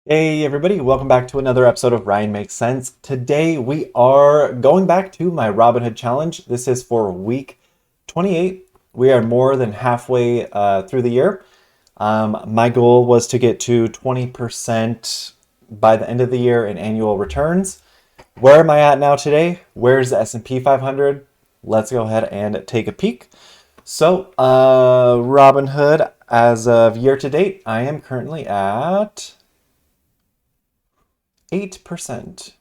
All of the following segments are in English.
Hey everybody, welcome back to another episode of Ryan Makes Sense. Today we are going back to my Robinhood challenge. This is for week 28. We are more than halfway through the year. My goal was to get to 20% by the end of the year in annual returns. Where am I at now today? Where's the S&P 500? Let's go ahead and take a peek. So, Robinhood, as of year to date, I am currently at 8%.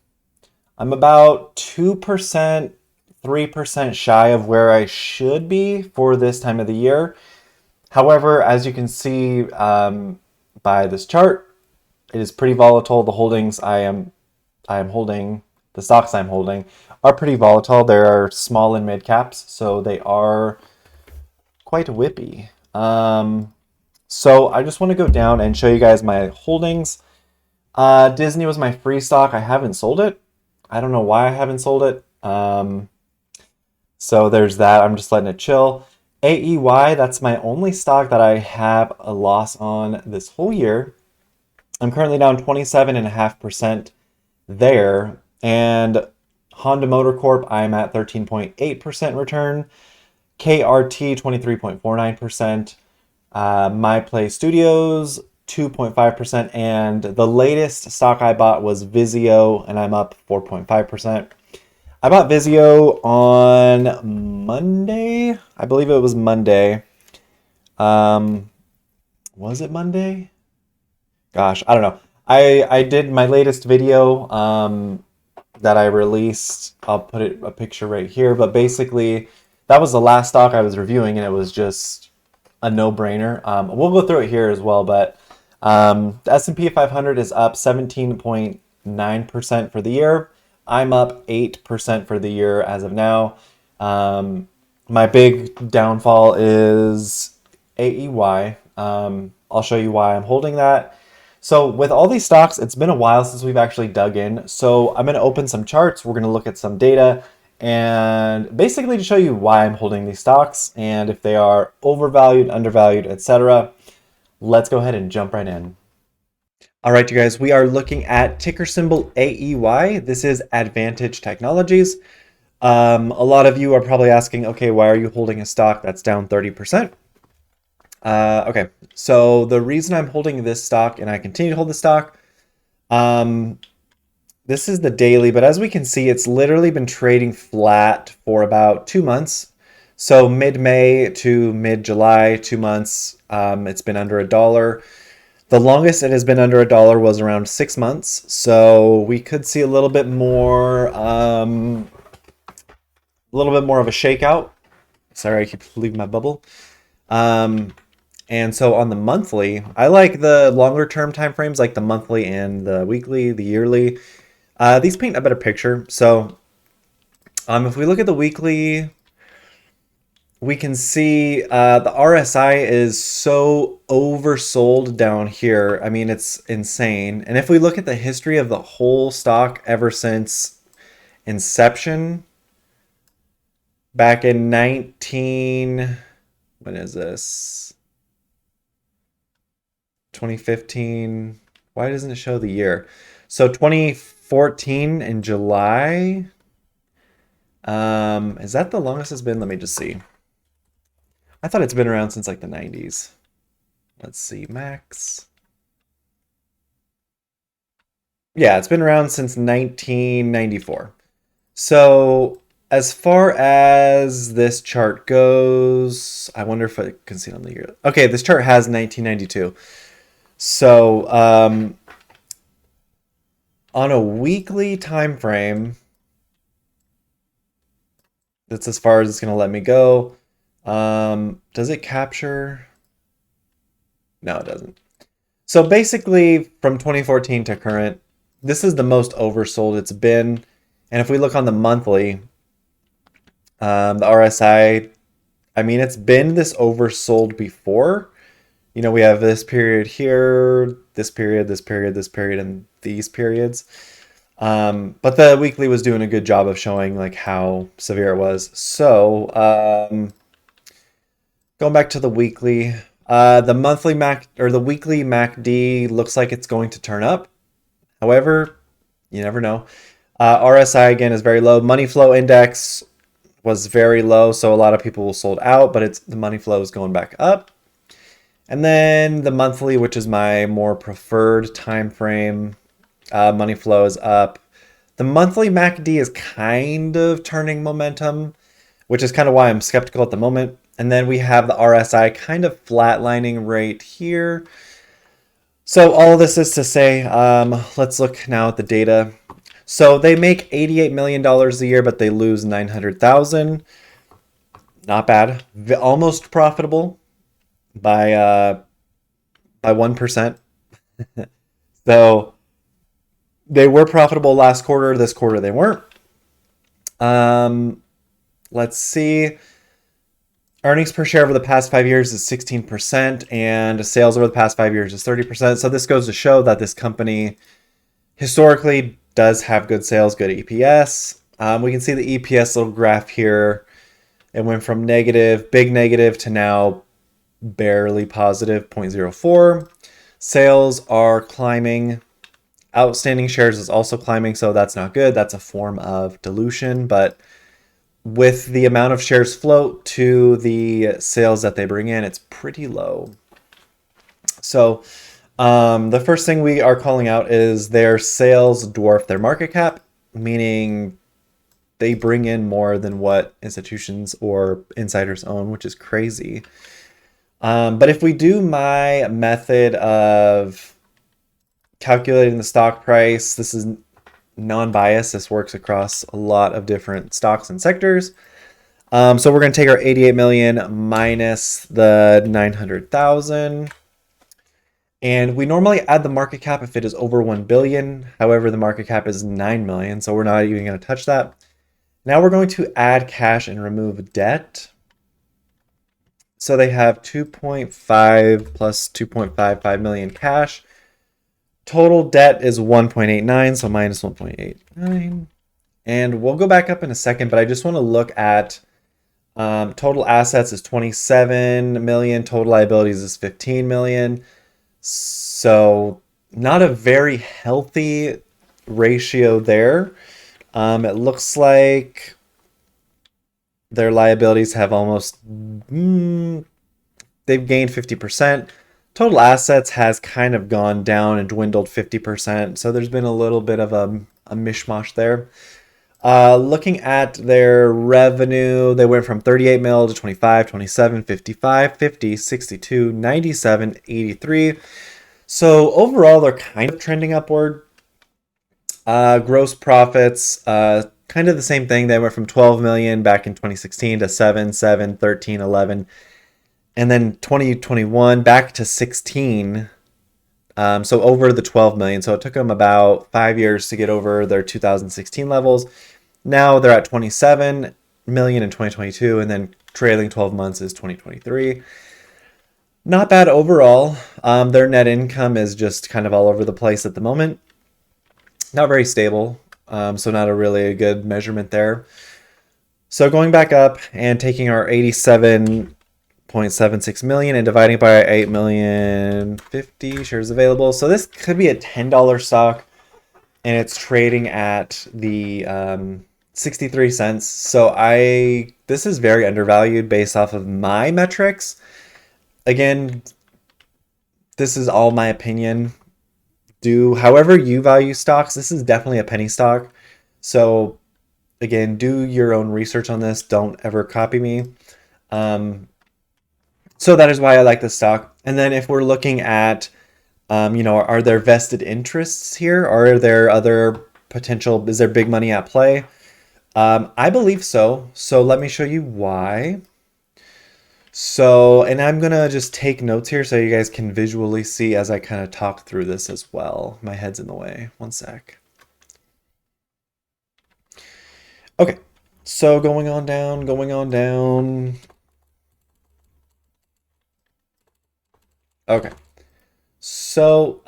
I'm about 2%, 3% shy of where I should be for this time of the year. However, as you can see by this chart, it is pretty volatile. The holdings I am holding, the stocks I'm holding, are pretty volatile. They are small and mid caps, so they are quite whippy. So I just want to go down and show you guys my holdings. Disney was my free stock. I haven't sold it. I don't know why I haven't sold it. So there's that. I'm just letting it chill. AEY, that's my only stock that I have a loss on this whole year. I'm currently down 27.5% there. And Honda Motor Corp, I'm at 13.8% return. KRT, 23.49%. My PlayStudios, 2.5%, and the latest stock I bought was Vizio, and I'm up 4.5%. I bought Vizio on Monday. I believe it was Monday. Was it Monday? Gosh, I don't know. I did my latest video that I released. I'll put a picture right here, but basically that was the last stock I was reviewing, and it was just a no-brainer. We'll go through it here as well, but the S&P 500 is up 17.9% for the year. I'm up 8% for the year as of now. My big downfall is AEY. I'll show you why I'm holding that. So with all these stocks, it's been a while since we've actually dug in. So I'm going to open some charts. We're going to look at some data and basically to show you why I'm holding these stocks and if they are overvalued, undervalued, etc. Let's go ahead and jump right in. All right, you guys, we are looking at ticker symbol AEY. This is Addvantage Technologies. A lot of you are probably asking, okay, why are you holding a stock that's down 30%? Okay, so the reason I'm holding this stock and I continue to hold the stock, this is the daily, but as we can see, it's literally been trading flat for about 2 months. So mid-May to mid-July, 2 months, it's been under $1. The longest it has been under $1 was around 6 months. So we could see a little bit more of a shakeout. Sorry, I keep leaving my bubble. And so on the monthly, I like the longer term time frames, like the monthly and the weekly, the yearly. These paint a better picture. So if we look at the weekly, we can see the RSI is so oversold down here. I mean, it's insane. And if we look at the history of the whole stock ever since inception, back in when is this? 2015. Why doesn't it show the year? So 2014 in July. Is that the longest it's been? Let me just see. I thought it's been around since like the 90s. Let's see, max. Yeah, it's been around since 1994. So as far as this chart goes, I wonder if I can see it on the year. Okay, this chart has 1992. So on a weekly time frame, that's as far as it's going to let me go. Does it capture? No, it doesn't. So basically, from 2014 to current, this is the most oversold it's been. And if we look on the monthly, the RSI, I mean, it's been this oversold before. You know, we have this period here, this period, this period, this period, and these periods. But the weekly was doing a good job of showing like how severe it was. So going back to the weekly, The monthly Mac or the weekly MACD looks like it's going to turn up. However, you never know. RSI again is very low. Money flow index was very low, so a lot of people sold out, but the money flow is going back up. And then the monthly, which is my more preferred time frame, money flow is up. The monthly MACD is kind of turning momentum, which is kind of why I'm skeptical at the moment. And then we have the RSI kind of flatlining right here. So all of this is to say, let's look now at the data. So they make $88 million a year, but they lose 900,000. Not bad. Almost profitable by 1%. So they were profitable last quarter. This quarter they weren't. Let's see. Earnings per share over the past 5 years is 16%, and sales over the past 5 years is 30%. So this goes to show that this company historically does have good sales, good EPS. We can see the EPS little graph here. It went from negative, big negative, to now barely positive, 0.04. Sales are climbing. Outstanding shares is also climbing, so that's not good. That's a form of dilution, but with the amount of shares float to the sales that they bring in, it's pretty low. So the first thing we are calling out is their sales dwarf their market cap, meaning they bring in more than what institutions or insiders own, which is crazy. But if we do my method of calculating the stock price, this is non-biased. This works across a lot of different stocks and sectors. So we're going to take our 88 million minus the 900,000. And we normally add the market cap if it is over 1 billion. However, the market cap is 9 million, so we're not even going to touch that. Now we're going to add cash and remove debt. So they have 2.5 plus 2.55 million cash. Total debt is 1.89, so minus 1.89. And we'll go back up in a second, but I just want to look at total assets is 27 million, total liabilities is 15 million. So not a very healthy ratio there. It looks like their liabilities have almost, they've gained 50%. Total assets has kind of gone down and dwindled 50%. So there's been a little bit of a mishmash there. Looking at their revenue, they went from 38 mil to 25, 27, 55, 50, 62, 97, 83. So overall, they're kind of trending upward. Gross profits, kind of the same thing. They went from 12 million back in 2016 to 7, 7, 13, 11. And then 2021 back to 16. So over the 12 million. So it took them about 5 years to get over their 2016 levels. Now they're at 27 million in 2022, and then trailing 12 months is 2023. Not bad overall. Their net income is just kind of all over the place at the moment. Not very stable, so not a really good measurement there. So going back up and taking our 87.76 million and dividing it by 8 million 50 shares available. So this could be a $10 stock, and it's trading at the 63 cents. So this is very undervalued based off of my metrics. Again, this is all my opinion. Do however you value stocks. This is definitely a penny stock. So again, do your own research on this. Don't ever copy me. So that is why I like the stock. And then if we're looking at, are there vested interests here? Are there other potential, is there big money at play? I believe so. So let me show you why. So, and I'm going to just take notes here so you guys can visually see as I kind of talk through this as well. My head's in the way. One sec. Okay. So going on down. Okay. So,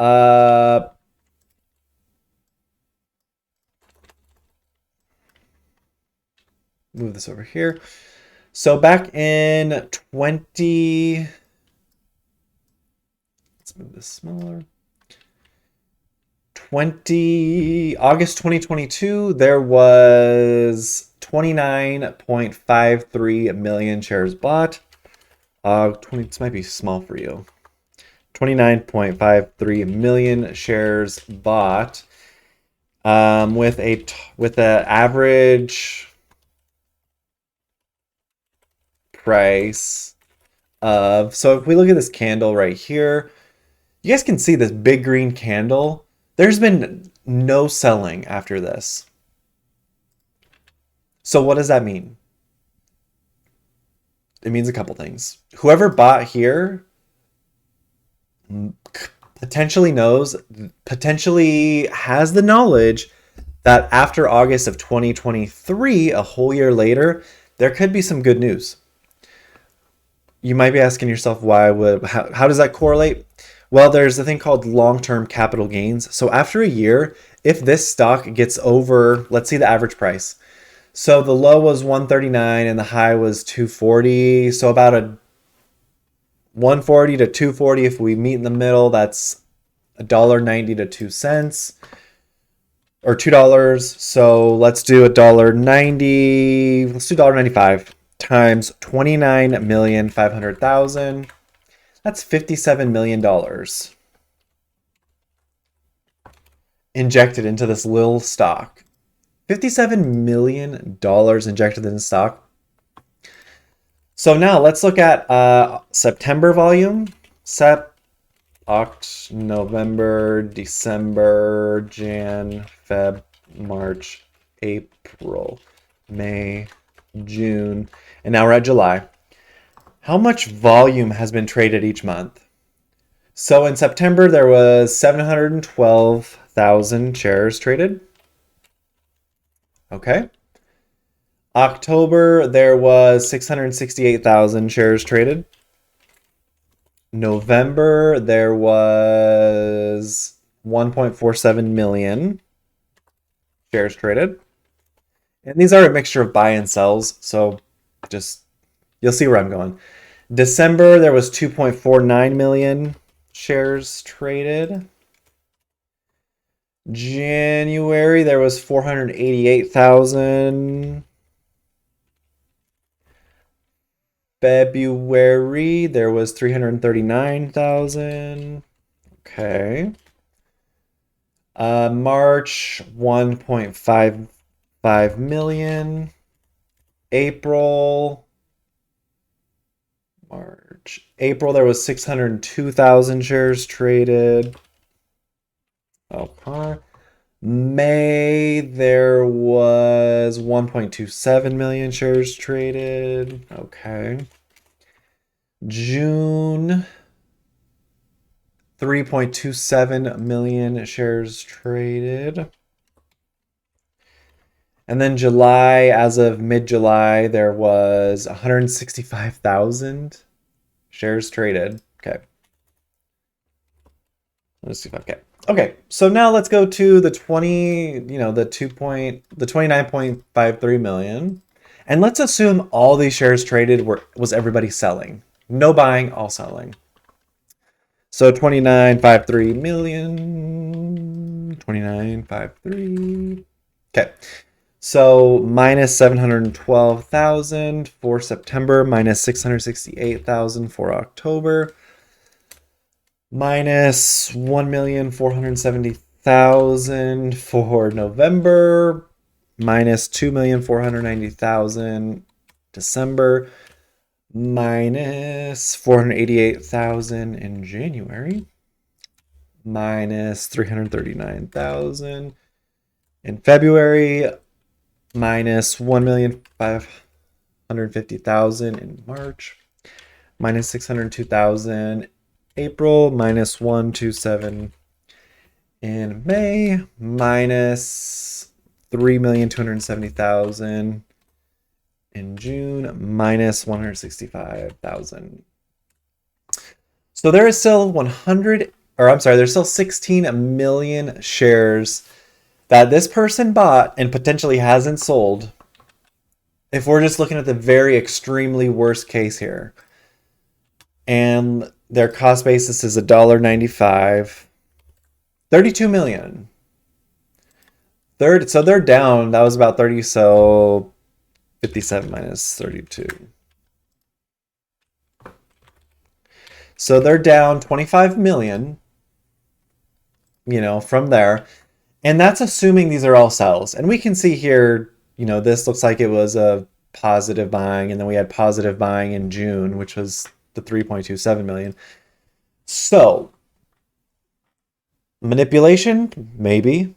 move this over here. So back in 20, Let's move this smaller. August 2022, there was 29.53 million shares bought. This might be small for you. 29.53 million shares bought, with the average price of, so if we look at this candle right here, you guys can see this big green candle. There's been no selling after this. So what does that mean? It means a couple things. Whoever bought here potentially has the knowledge that after August of 2023, a whole year later, there could be some good news. You might be asking yourself, how does that correlate? Well, there's a thing called long-term capital gains. So after a year, if this stock gets over, let's see the average price. So the low was 139 and the high was 240. So about a 140 to 240. If we meet in the middle, that's $1.90 to 2 cents or $2. So let's do $1.90. Let's do $1.95 times 29,500,000. That's $57 million injected into this little stock. $57 million injected in the stock. So now let's look at September volume. November, December, Jan, Feb, March, April, May, June, and now we're at July. How much volume has been traded each month? So in September, there was 712,000 shares traded. Okay. October, there was 668,000 shares traded. November, there was 1.47 million shares traded. And these are a mixture of buy and sells, so you'll see where I'm going. December, there was 2.49 million shares traded. January, there was 488,000. February, there was 339,000. Okay. March, 1.55 million. April, there was 602,000 shares traded. Okay. May, there was 1.27 million shares traded. Okay. June, 3.27 million shares traded. And then July, as of mid-July, there was 165,000 shares traded. Okay. 165K. Okay, so now let's go to the 29.53 million. And let's assume all these shares traded was everybody selling. No buying, all selling. So 29.53 million, 29.53. Okay. So minus 712,000 for September, minus 668,000 for October, minus 1,470,000 for November, minus 2,490,000 December, minus 488,000 in January, minus 339,000 in February, minus 1,550,000 in March, minus 602,000 April, minus 127 in May, minus 3,270,000 in June, minus 165,000. So there is still there's still 16 million shares that this person bought and potentially hasn't sold. If we're just looking at the very extremely worst case here. And Their cost basis is $1.95. 32 million. So they're down. That was about 30. So 57 minus 32. So they're down 25 million, from there. And that's assuming these are all sells. And we can see here, this looks like it was a positive buying. And then we had positive buying in June, which was the 3.27 million. So manipulation, maybe.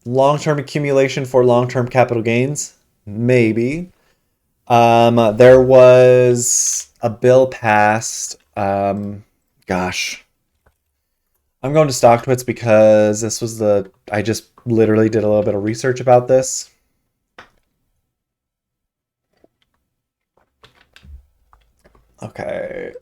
Long-term accumulation for long-term capital gains, maybe. There was a bill passed. Gosh, I'm going to StockTwits because this was I just literally did a little bit of research about this. Okay.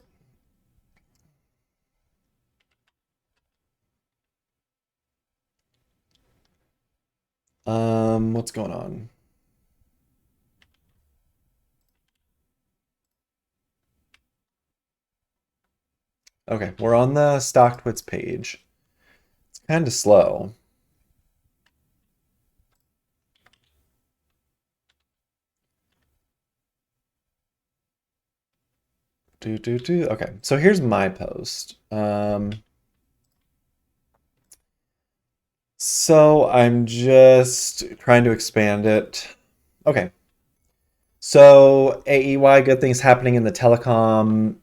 What's going on? Okay, we're on the StockTwits page. It's kind of slow. Okay, so here's my post. So I'm just trying to expand it. Okay. So AEY, good things happening in the telecom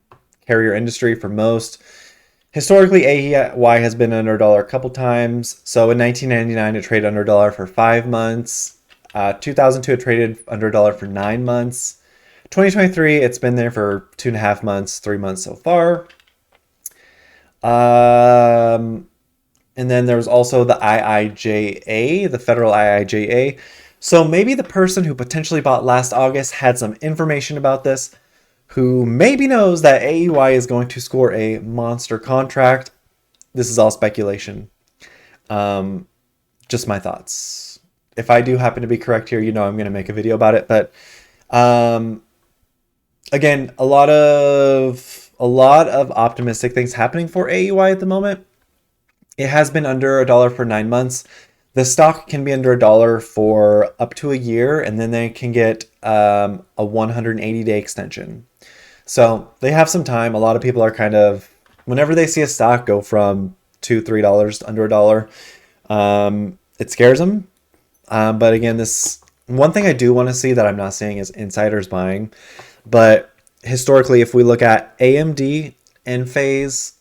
carrier industry for most. Historically, AEY has been under a dollar a couple times. So in 1999, it traded under a dollar for 5 months. 2002, it traded under a dollar for 9 months. 2023, it's been there for 2.5 months, 3 months so far. And then there's also the IIJA, the federal IIJA. So maybe the person who potentially bought last August had some information about this, who maybe knows that AEY is going to score a monster contract. This is all speculation. Just my thoughts. If I do happen to be correct here, I'm going to make a video about it. But again, a lot of optimistic things happening for AEY at the moment. It has been under a dollar for 9 months. The stock can be under a dollar for up to a year, and then they can get a 180-day extension. So they have some time. A lot of people are kind of, whenever they see a stock go from $2, $3 to under a dollar, it scares them. But again, this one thing I do want to see that I'm not seeing is insiders buying. But historically, if we look at AMD, Enphase,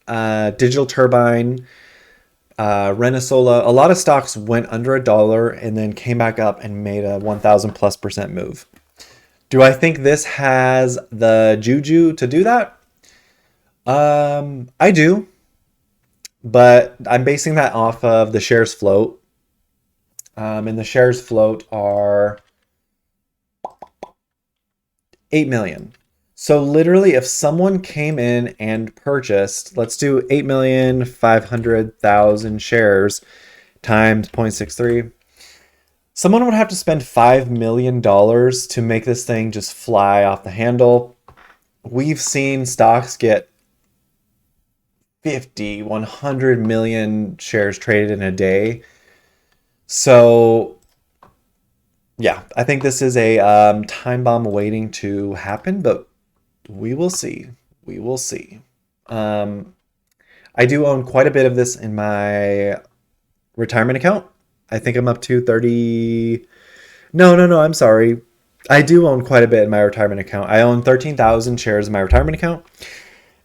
Digital Turbine, Renesola, a lot of stocks went under a dollar and then came back up and made a 1,000+% move. Do I think this has the juju to do that? I do, but I'm basing that off of the shares float. And the shares float are 8 million. So literally, if someone came in and purchased, let's do 8,500,000 shares times 0.63. Someone would have to spend $5 million to make this thing just fly off the handle. We've seen stocks get 50, 100 million shares traded in a day. So yeah, I think this is a time bomb waiting to happen, but we will see. We will see. I do own quite a bit of this in my retirement account. I think I'm up to 30. No, I'm sorry. I do own quite a bit in my retirement account. I own 13,000 shares in my retirement account.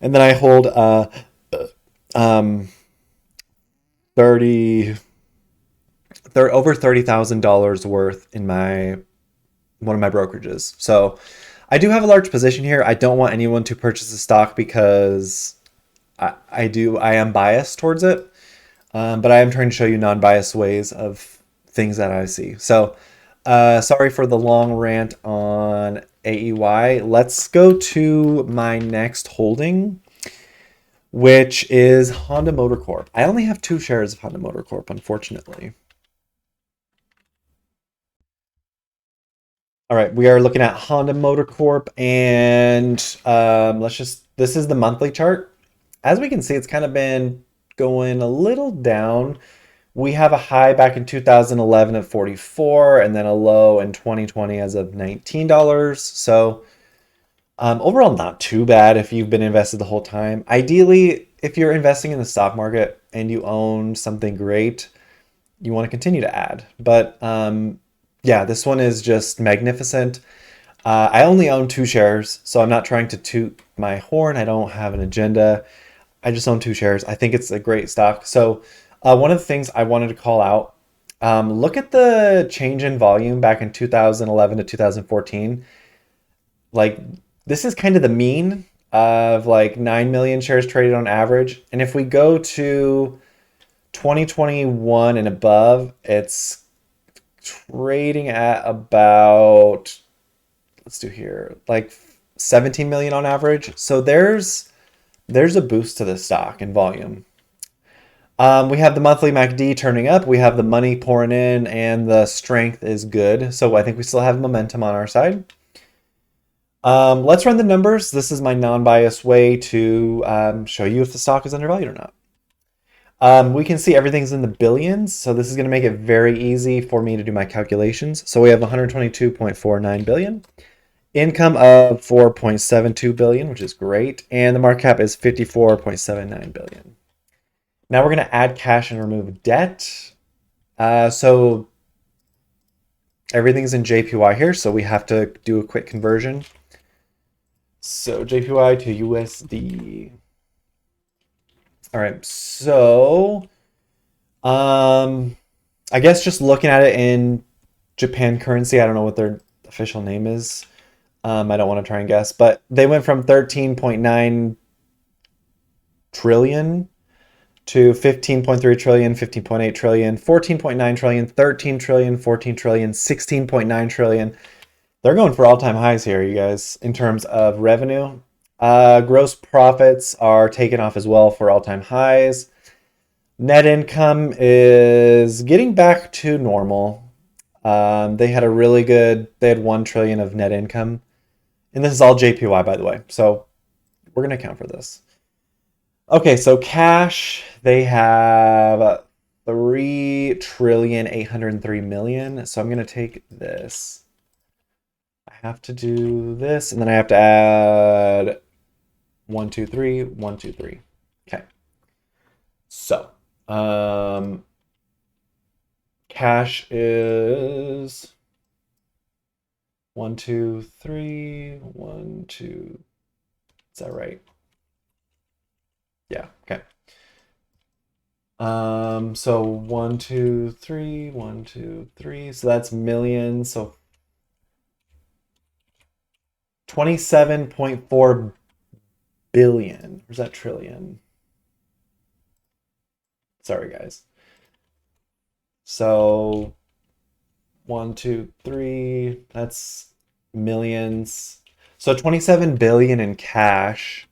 And then I hold over $30,000 worth in one of my brokerages. So I do have a large position here. I don't want anyone to purchase the stock because I am biased towards it. But I am trying to show you non-biased ways of things that I see. So sorry for the long rant on AEY. Let's go to my next holding, which is Honda Motor Corp. I only have 2 shares of Honda Motor Corp, unfortunately. All right, we are looking at Honda Motor Corp, and this is the monthly chart. As we can see, it's kind of been going a little down. We have a high back in 2011 of 44, and then a low in 2020 as of $19. So overall, not too bad if you've been invested the whole time. Ideally, if you're investing in the stock market and you own something great, you want to continue to add. But yeah, this one is just magnificent. I only own 2 shares, so I'm not trying to toot my horn. I don't have an agenda. I just own 2 shares. I think it's a great stock. So one of the things I wanted to call out, look at the change in volume back in 2011 to 2014. Like this is kind of the mean of like 9 million shares traded on average. And if we go to 2021 and above, it's trading at about, let's do here, like 17 million on average. So there's a boost to the stock in volume. We have the monthly MACD turning up. We have the money pouring in, and the strength is good. So I think we still have momentum on our side. Let's run the numbers. This is my non-biased way to show you if the stock is undervalued or not. We can see everything's in the billions, so this is going to make it very easy for me to do my calculations. So we have 122.49 billion, income of 4.72 billion, which is great, and the market cap is 54.79 billion. Now we're going to add cash and remove debt. So everything's in JPY here, so we have to do a quick conversion. So JPY to USD. All right, so I guess just looking at it in Japan currency, I don't know what their official name is. I don't want to try and guess, but they went from 13.9 trillion to 15.3 trillion, 15.8 trillion, 14.9 trillion, 13 trillion, 14 trillion, 16.9 trillion. They're going for all-time highs here, you guys, in terms of revenue. Gross profits are taken off as well for all-time highs. Net income is getting back to normal. They had 1 trillion of net income. And this is all JPY, by the way. So we're going to account for this. Okay, so cash, they have 3,803,000,000. So I'm going to take this. I have to do this, and then I have to add 1, 2, 3, 1, 2, 3. Okay. So, cash is 1, 2, 3, 1, 2. Is that right? Yeah, okay. So 1, 2, 3, 1, 2, 3. So that's millions. So 27.4 billion. Where's that trillion? Sorry, guys. So 1, 2, 3. That's millions. So 27 billion in cash.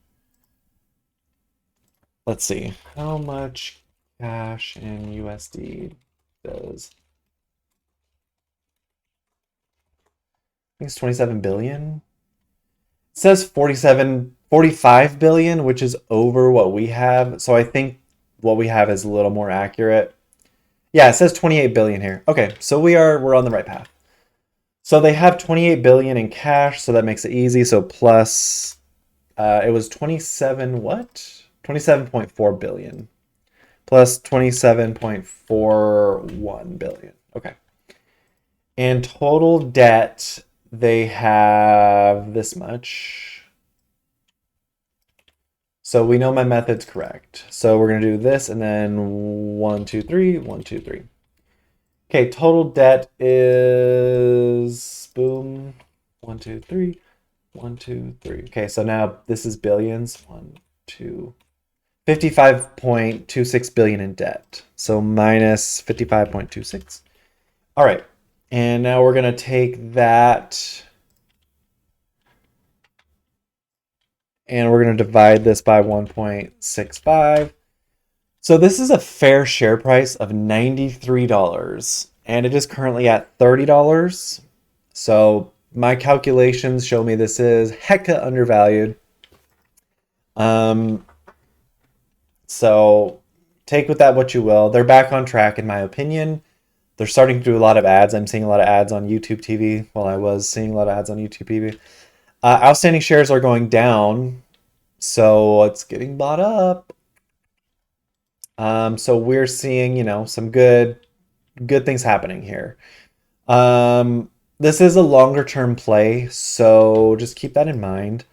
Let's see. How much cash in USD does? I think it's 27 billion. It says 45 billion, which is over what we have. So I think what we have is a little more accurate. Yeah, it says 28 billion here. Okay, so we're on the right path. So they have 28 billion in cash, so that makes it easy. So plus it was 27 what? 27.4 billion plus 27.41 billion. Okay. And total debt, they have this much. So we know my method's correct. So we're going to do this and then 1, 2, 3, 1, 2, 3. Okay, total debt is boom. 1, 2, 3, 1, 2, 3. Okay, so now this is billions. 1, 2, 55.26 billion in debt. So minus 55.26. All right. And now we're going to take that and we're going to divide this by 1.65. So this is a fair share price of $93 and it is currently at $30. So My calculations show me this is hecka undervalued. Um, so take with that what you will. They're back on track, in my opinion. They're starting to do a lot of ads. I'm seeing a lot of ads on YouTube TV. Well, I was seeing a lot of ads on YouTube TV. Outstanding shares are going down, so it's getting bought up. So we're seeing, some good things happening here. This is a longer term play, so just keep that in mind.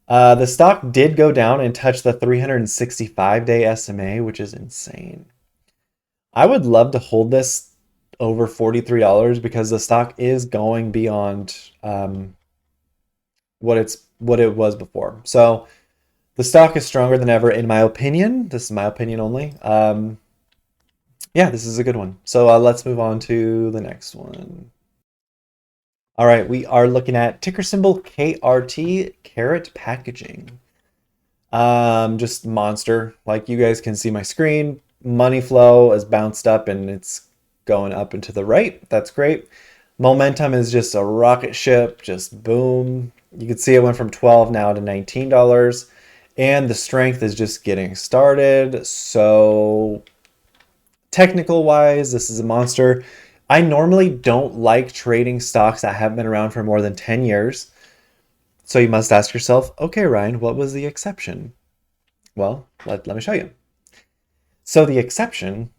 The stock did go down and touch the 365-day SMA, which is insane. I would love to hold this over $43 because the stock is going beyond what it was before. So the stock is stronger than ever, in my opinion. This is my opinion only. Yeah, this is a good one. So let's move on to the next one. All right, we are looking at ticker symbol KRT, Karat Packaging. Just monster. Like you guys can see my screen, money flow is bounced up and it's going up and to the right. That's great. Momentum is just a rocket ship, just boom. You can see it went from 12 now to $19, and the strength is just getting started. So technical wise, this is a monster. I normally don't like trading stocks that haven't been around for more than 10 years. So you must ask yourself, okay, Ryan, what was the exception? Well, let me show you. So the exception,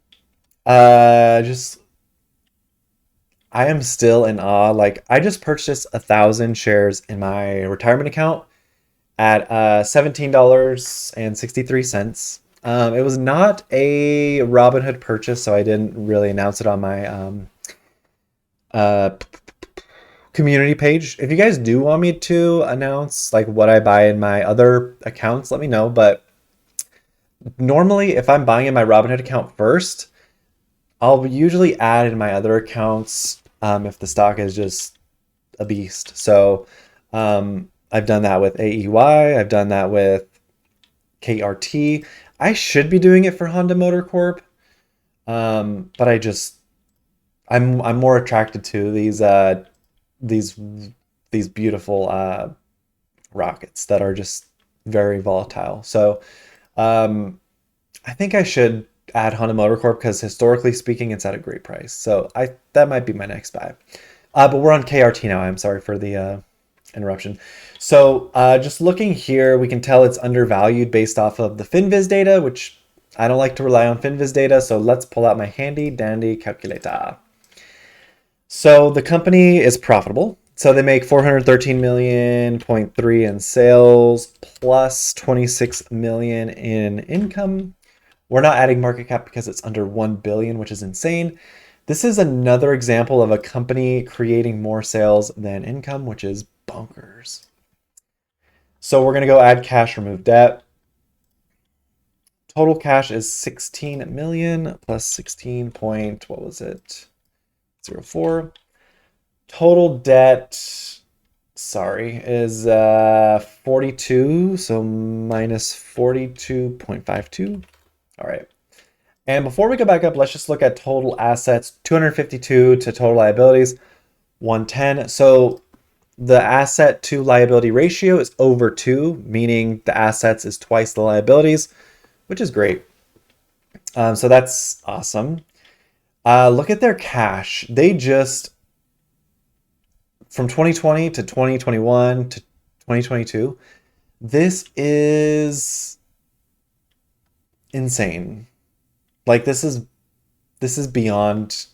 just I am still in awe. Like I just purchased 1,000 shares in my retirement account at $17.63. It was not a Robinhood purchase, so I didn't really announce it on my uh, community page. If you guys do want me to announce like what I buy in my other accounts, let me know. But normally, if I'm buying in my Robinhood account first, I'll usually add in my other accounts if the stock is just a beast. So I've done that with AEY. I've done that with KRT. I should be doing it for Honda Motor Corp. But I'm more attracted to these these beautiful rockets that are just very volatile. So I think I should add Honda Motor Corp because historically speaking, it's at a great price. So that might be my next buy. But we're on KRT now. I'm sorry for the interruption. So just looking here, we can tell it's undervalued based off of the FinViz data, which I don't like to rely on FinViz data. So let's pull out my handy dandy calculator. So the company is profitable. So they make 413 million point three in sales plus 26 million in income. We're not adding market cap because it's under 1 billion, which is insane. This is another example of a company creating more sales than income, which is bonkers. So we're going to go add cash, remove debt. Total cash is 16 million plus 16 point, what was it? 04. Total debt, sorry, is 42, so minus 42.52. All right. And before we go back up, let's just look at total assets, 252 to total liabilities, 110. So the asset to liability ratio is over 2, meaning the assets is twice the liabilities, which is great. So that's awesome. Look at their cash. They just, from 2020 to 2021 to 2022, this is insane. Like this is beyond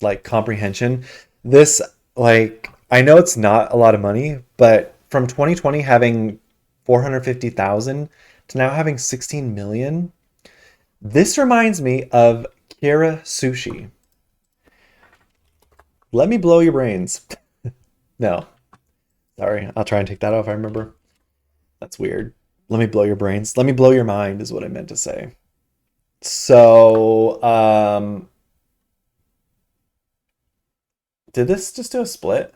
like comprehension. This, like, I know it's not a lot of money, but from 2020 having 450,000 to now having 16 million, this reminds me of Kira Sushi. Let me blow your brains. No, sorry, I'll try and take that off. I remember. That's weird. Let me blow your brains. Let me blow your mind is what I meant to say. So, did this just do a split?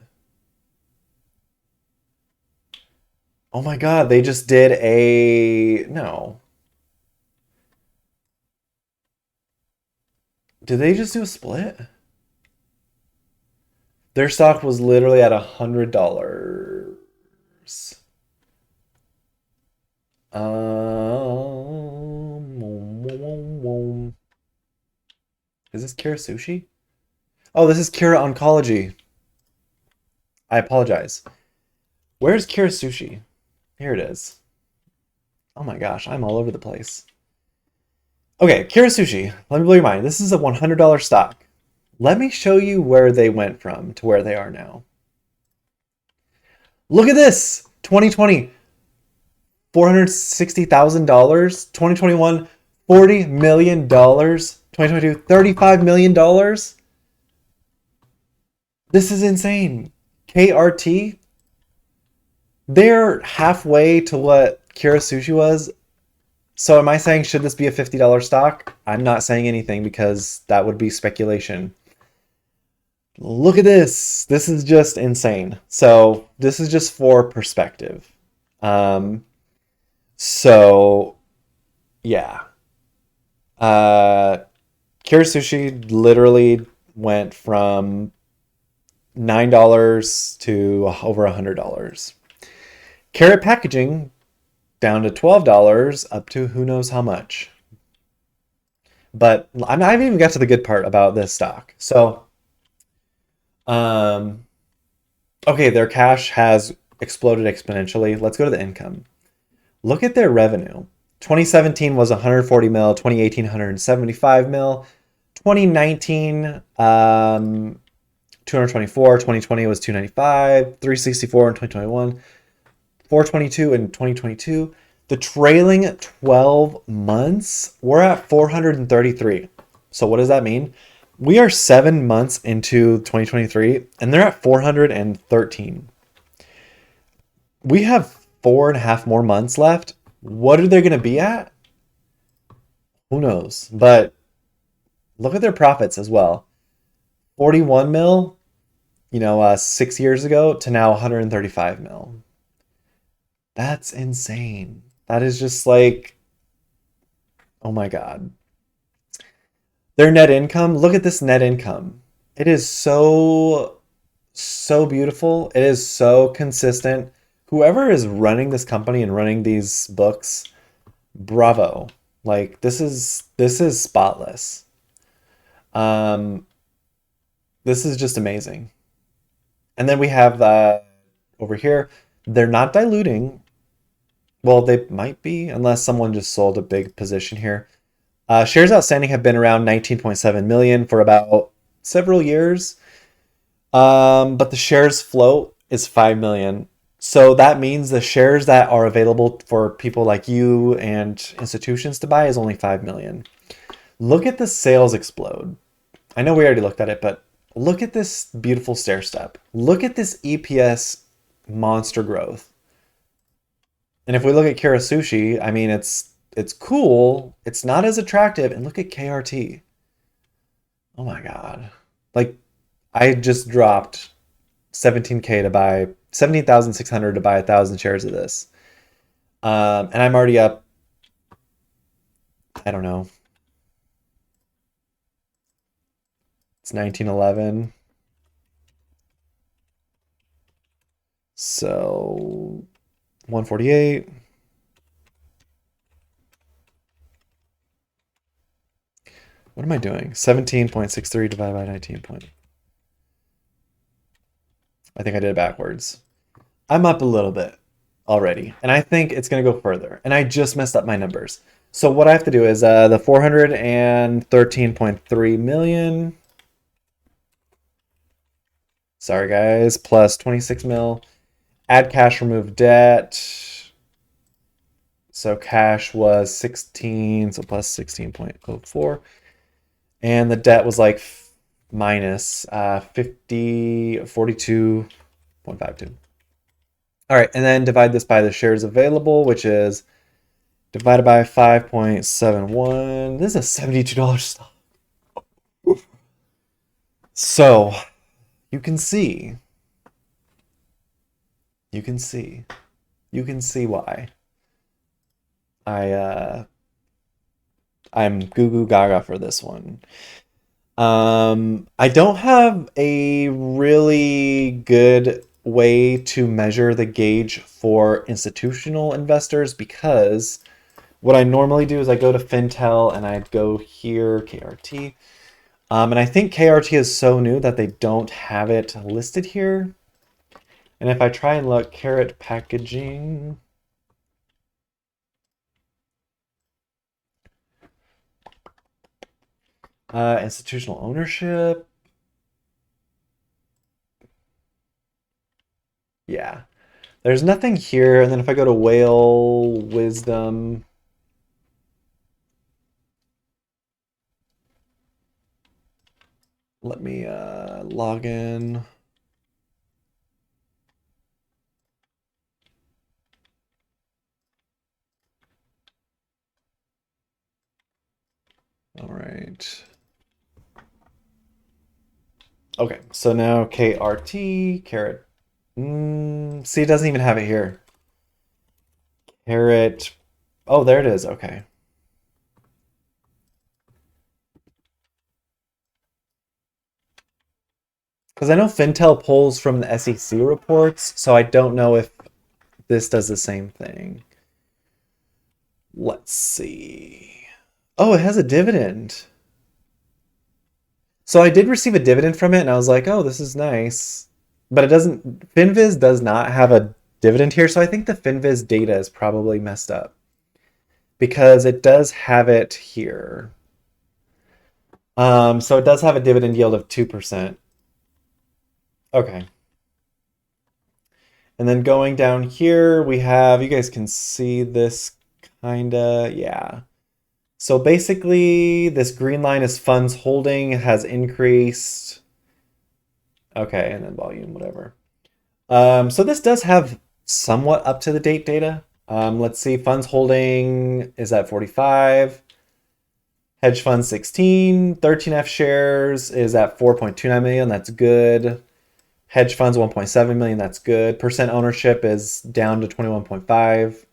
Oh my God, they just did a, no. Did they just do a split? Their stock was literally at $100. Is this Kira Sushi? Oh, this is Kira Oncology. I apologize. Where's Kira Sushi? Here it is. Oh my gosh, I'm all over the place. Okay, Kira Sushi. Let me blow your mind. This is a $100 stock. Let me show you where they went from to where they are now. Look at this. 2020, $460,000. 2021, $40 million. 2022, $35 million. This is insane. KRT, they're halfway to what Kira Sushi was. So am I saying, should this be a $50 stock? I'm not saying anything because that would be speculation. Look at this. This is just insane. So this is just for perspective. So yeah. Kira Sushi literally went from $9 to over $100. Karat Packaging down to $12, up to who knows how much. But I haven't even got to the good part about this stock. So, okay, their cash has exploded exponentially. Let's go to the income. Look at their revenue. 2017 was 140 mil, 2018 175 mil, 2019 224, 2020 was 295, 364 in 2021, 422 in 2022. The trailing 12 months, we're at 433. So what does that mean? We are 7 months into 2023 and they're at 413. We have 4.5 more months left. What are they going to be at? Who knows? But look at their profits as well. 41 mil, 6 years ago to now 135 mil. That's insane. That is just like, oh my God. Their net income, look at this net income. It is so beautiful. It is so consistent. Whoever is running this company and running these books, bravo. Like this is spotless. This is just amazing. And then we have over here, they're not diluting. Well, they might be, unless someone just sold a big position here. Shares outstanding have been around 19.7 million for about several years. But the shares float is 5 million. So that means the shares that are available for people like you and institutions to buy is only 5 million. Look at the sales explode. I know we already looked at it, but look at this beautiful stair step. Look at this EPS monster growth. And if we look at Kira Sushi, I mean, it's cool. It's not as attractive. And look at KRT. Oh my God. Like, I just dropped 17K to buy 17,600 to buy 1,000 shares of this. And I'm already up, I don't know. It's 1911. So 148. What am I doing? 17.63 divided by 19. I think I did it backwards. I'm up a little bit already, and I think it's going to go further. And I just messed up my numbers. So what I have to do is the 413.3 million. Sorry, guys. Plus 26 mil. Add cash, remove debt. So cash was 16, so plus 16.04. And the debt was like minus 42.52. All right, and then divide this by the shares available, which is divided by 5.71. This is a $72 stock. So you can see why I'm goo goo gaga for this one. I don't have a really good way to measure the gauge for institutional investors because what I normally do is I go to Fintel and I'd go here, KRT. And I think KRT is so new that they don't have it listed here. And if I try and look, Karat Packaging. Institutional ownership. Yeah. There's nothing here. And then if I go to Whale Wisdom. Let me log in. All right. Okay, so now KRT, Karat. See, it doesn't even have it here. Karat. Oh, there it is. Okay. Because I know Fintel pulls from the SEC reports, so I don't know if this does the same thing. Let's see. Oh, it has a dividend. So I did receive a dividend from it, and I was like, oh, this is nice. But it doesn't, FinViz does not have a dividend here, so I think the FinViz data is probably messed up because it does have it here. So it does have a dividend yield of 2%. Okay. And then going down here, we have, you guys can see this kinda, yeah. So basically, this green line is funds holding has increased. Okay, and then volume, whatever. So this does have somewhat up to the date data. Let's see, funds holding is at 45. Hedge fund 16, 13F shares is at 4.29 million. That's good. Hedge funds 1.7 million. That's good. Percent ownership is down to 21.5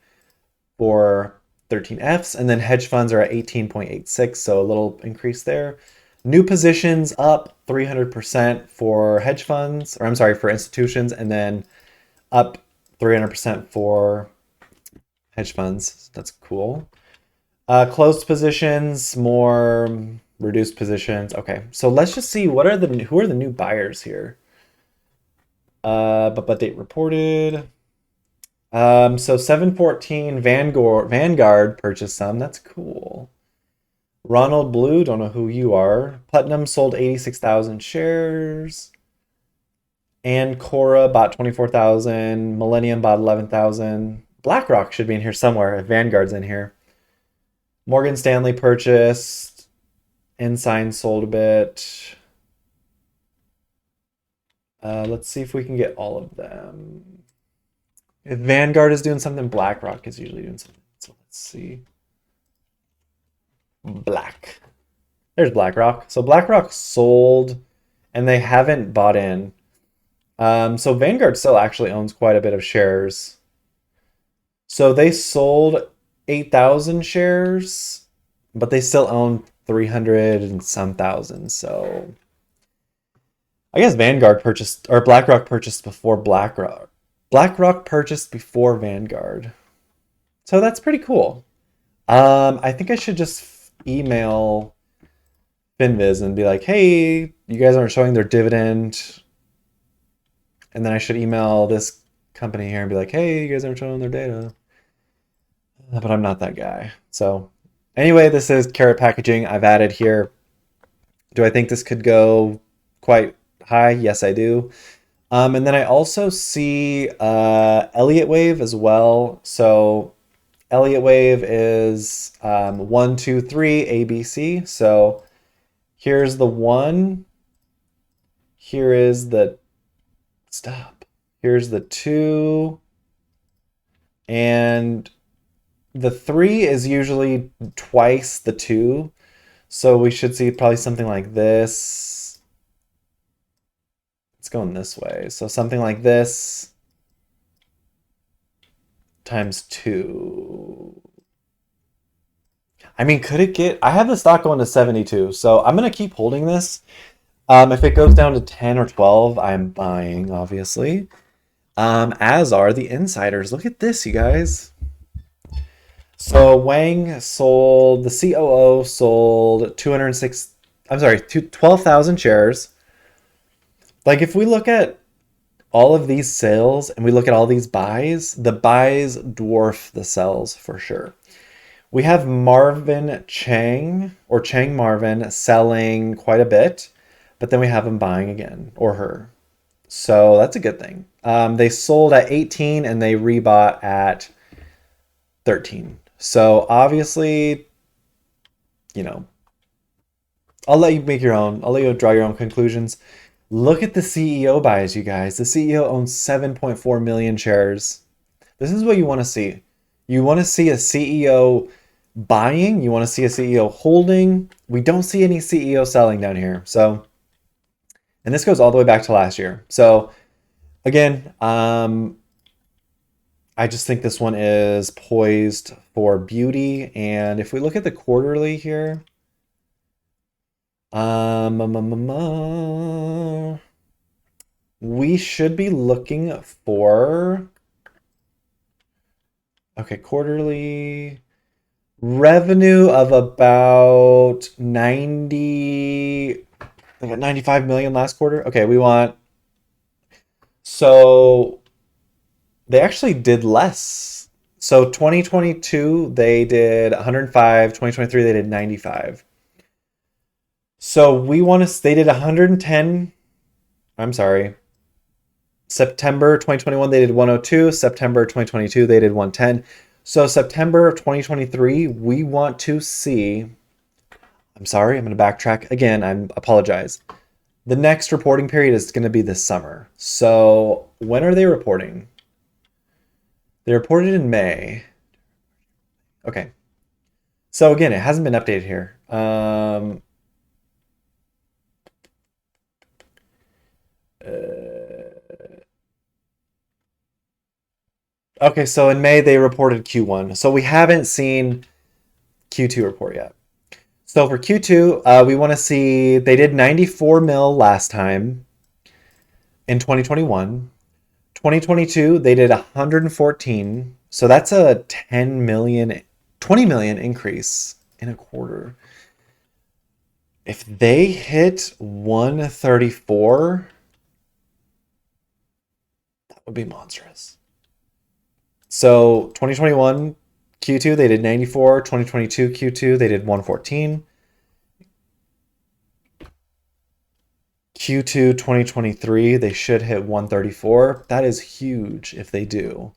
for 13Fs. And then hedge funds are at 18.86. So a little increase there. New positions up 300% for hedge funds, or I'm sorry, for institutions, and then up 300% for hedge funds. That's cool. Closed positions, more reduced positions. Okay, so let's just see who are the new buyers here. But date reported. So 714 Vanguard purchased some. That's cool. Ronald Blue, don't know who you are. Putnam sold 86,000 shares. And Cora bought 24,000. Millennium bought 11,000. BlackRock should be in here somewhere if Vanguard's in here. Morgan Stanley purchased. Ensign sold a bit. Let's see if we can get all of them. If Vanguard is doing something, BlackRock is usually doing something. So let's see. Black. There's BlackRock. So BlackRock sold and they haven't bought in. So Vanguard still actually owns quite a bit of shares. So they sold 8,000 shares, but they still own 300 and some thousand. So I guess Vanguard purchased, or BlackRock purchased before BlackRock. BlackRock purchased before Vanguard. So that's pretty cool. I think I should just email FinViz and be like, hey, you guys aren't showing their dividend. And then I should email this company here and be like, hey, you guys aren't showing their data. But I'm not that guy. So anyway, this is Karat Packaging. I've added here. Do I think this could go quite high? Yes, I do. And then I also see Elliott Wave as well. So Elliott Wave is 1, 2, 3 ABC. So here's the 1. Here is the stop. Here's the 2. And the 3 is usually twice the 2. So we should see probably something like this. It's going this way. So something like this times 2. I mean, could it get? I have the stock going to 72, so I'm gonna keep holding this. If it goes down to 10 or 12, I'm buying, obviously. As are the insiders. Look at this, you guys. So Wang sold, the COO sold 206, I'm sorry, 12,000 shares. Like if we look at all of these sales and we look at all these buys, the buys dwarf the sells for sure. We have Marvin Chang or Chang Marvin selling quite a bit, but then we have him buying again or her. So that's a good thing. They sold at 18 and they rebought at 13. So obviously, you know, I'll let you make your own. I'll let you draw your own conclusions. Look at the CEO buys, you guys. The CEO owns 7.4 million shares. This is what you want to see. You want to see a CEO buying. You want to see a CEO holding. We don't see any CEO selling down here. So, and this goes all the way back to last year. So, again, I just think this one is poised for beauty. And if we look at the quarterly here, we should be looking for, okay, quarterly revenue of about 90, I got 95 million last quarter. Okay, we want, so they actually did less. So 2022, they did 105, 2023, they did 95. So we want to, they did 110, I'm sorry, September 2021, they did 102. September 2022, they did 110. So September of 2023, we want to see, I'm sorry, I'm going to backtrack again. I apologize. The next reporting period is going to be this summer. So when are they reporting? They reported in May. Okay. So again, it hasn't been updated here. Okay, so in May they reported Q1. So we haven't seen Q2 report yet. So for Q2, we want to see, they did 94 mil last time in 2021. 2022, they did 114. So that's a 10 million, 20 million increase in a quarter. If they hit 134, that would be monstrous. So 2021 Q2, they did 94. 2022 Q2, they did 114. Q2 2023, they should hit 134. That is huge if they do.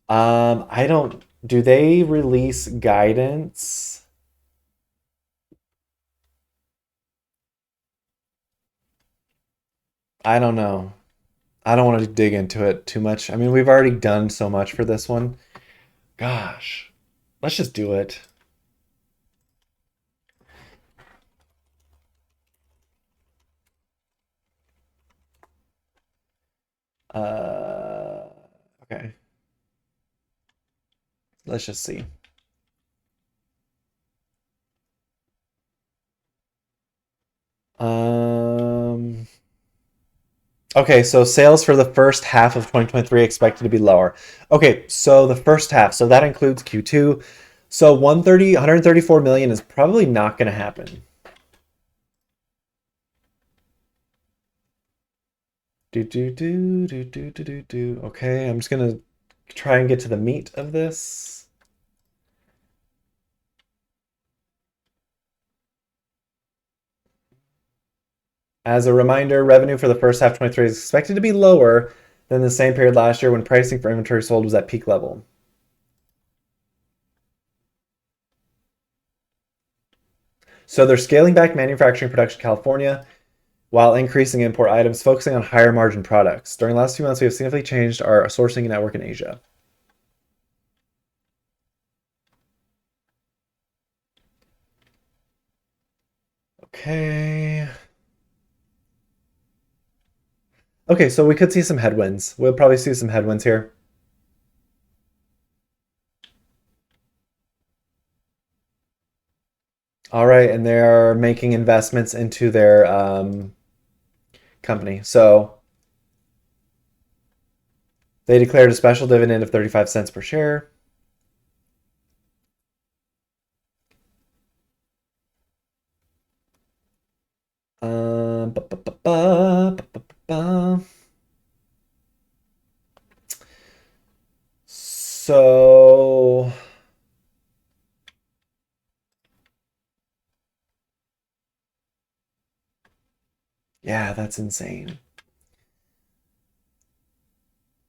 I don't, do they release guidance? I don't know. I don't want to dig into it too much. I mean, we've already done so much for this one. Gosh, let's just do it. Okay. Let's just see. Okay, so sales for the first half of 2023 expected to be lower. Okay, so the first half, so that includes Q2. So 134 million is probably not going to happen. Okay, I'm just going to try and get to the meat of this. As a reminder, revenue for the first half of 2023 is expected to be lower than the same period last year when pricing for inventory sold was at peak level. So they're scaling back manufacturing production in California while increasing import items, focusing on higher margin products. During the last few months, we have significantly changed our sourcing network in Asia. Okay. Okay, so we could see some headwinds. We'll probably see some headwinds here. All right, and they're making investments into their company. So they declared a special dividend of 35 cents per share. Ba, ba, ba, ba, ba, ba, ba. So yeah, that's insane.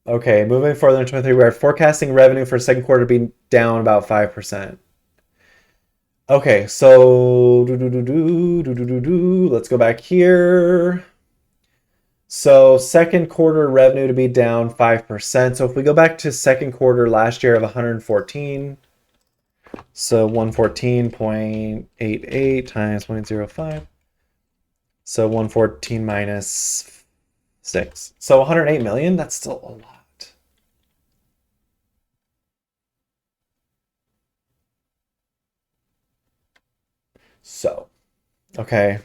Okay, moving further in 23, we're forecasting revenue for second quarter to be down about 5%. Okay, so let's go back here. So second quarter revenue to be down 5%. So if we go back to second quarter last year of 114, so 114.88 times 0.05. So 114 minus 6. So 108 million, that's still a lot. So, okay.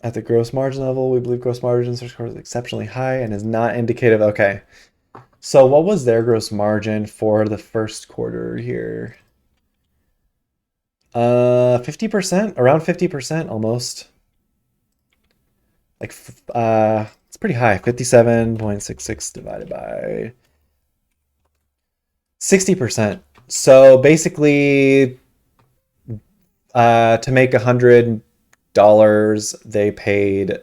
At the gross margin level, we believe gross margins are exceptionally high and is not indicative. Okay. So what was their gross margin for the first quarter here? 50%, around 50% almost. Like it's pretty high. 57.66 divided by 60%. So basically to make $100, they paid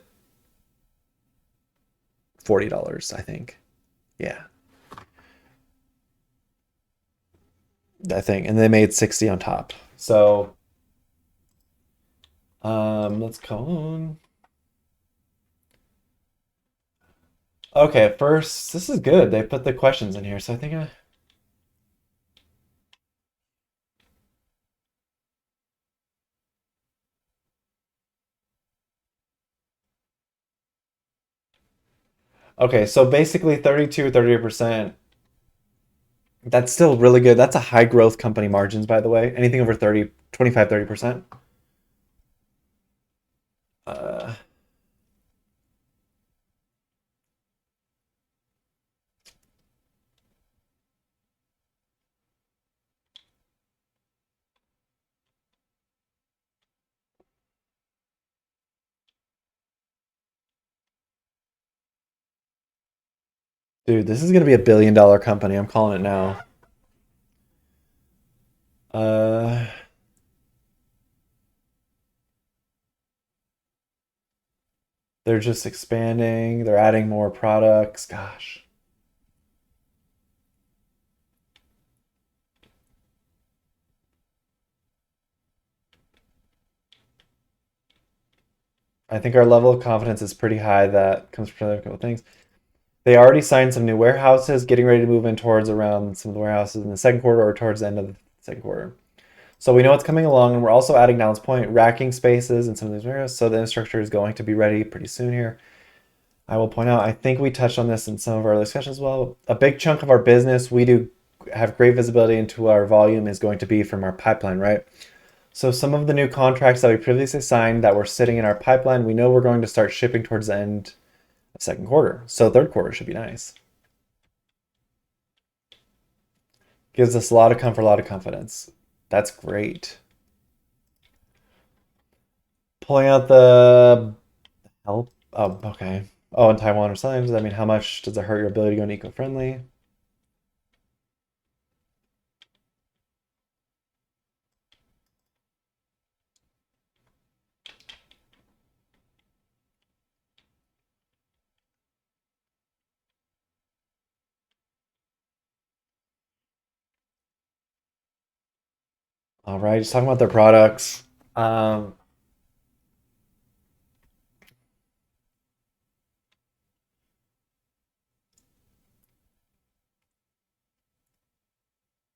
$40, I think. Yeah. I think, and they made 60 on top. So let's go on. Okay, first, this is good. They put the questions in here, so I think okay, so basically 32 38%. That's still really good. That's a high growth company margins, by the way. Anything over 30, 25, 30%. Uh, dude, this is gonna be a billion-dollar company. I'm calling it now. Uh, they're just expanding. They're adding more products. Gosh. I think our level of confidence is pretty high. That comes from a couple things. They already signed some new warehouses, getting ready to move in towards around some of the warehouses in the second quarter or towards the end of the second quarter. So we know it's coming along, and we're also adding Now's point racking spaces in some of these warehouses. So the infrastructure is going to be ready pretty soon here. I will point out, I think we touched on this in some of our discussions as well. A big chunk of our business, we do have great visibility into our volume is going to be from our pipeline, right? So some of the new contracts that we previously signed that were sitting in our pipeline, we know we're going to start shipping towards the end of second quarter. So third quarter should be nice. Gives us a lot of comfort, a lot of confidence. That's great. Pulling out the help. Oh, okay. Oh, in Taiwan or something. Does that mean how much does it hurt your ability to go eco-friendly? All right, just talking about their products. Um,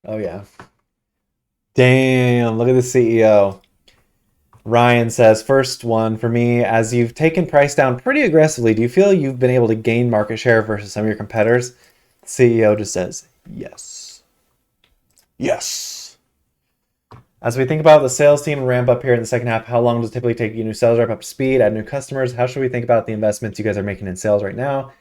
oh yeah. Damn, look at the CEO. Ryan says, first one for me, as you've taken price down pretty aggressively, do you feel you've been able to gain market share versus some of your competitors? CEO just says, yes. Yes. As we think about the sales team and ramp up here in the second half, how long does it typically take you new sales rep up to speed, add new customers? How should we think about the investments you guys are making in sales right now?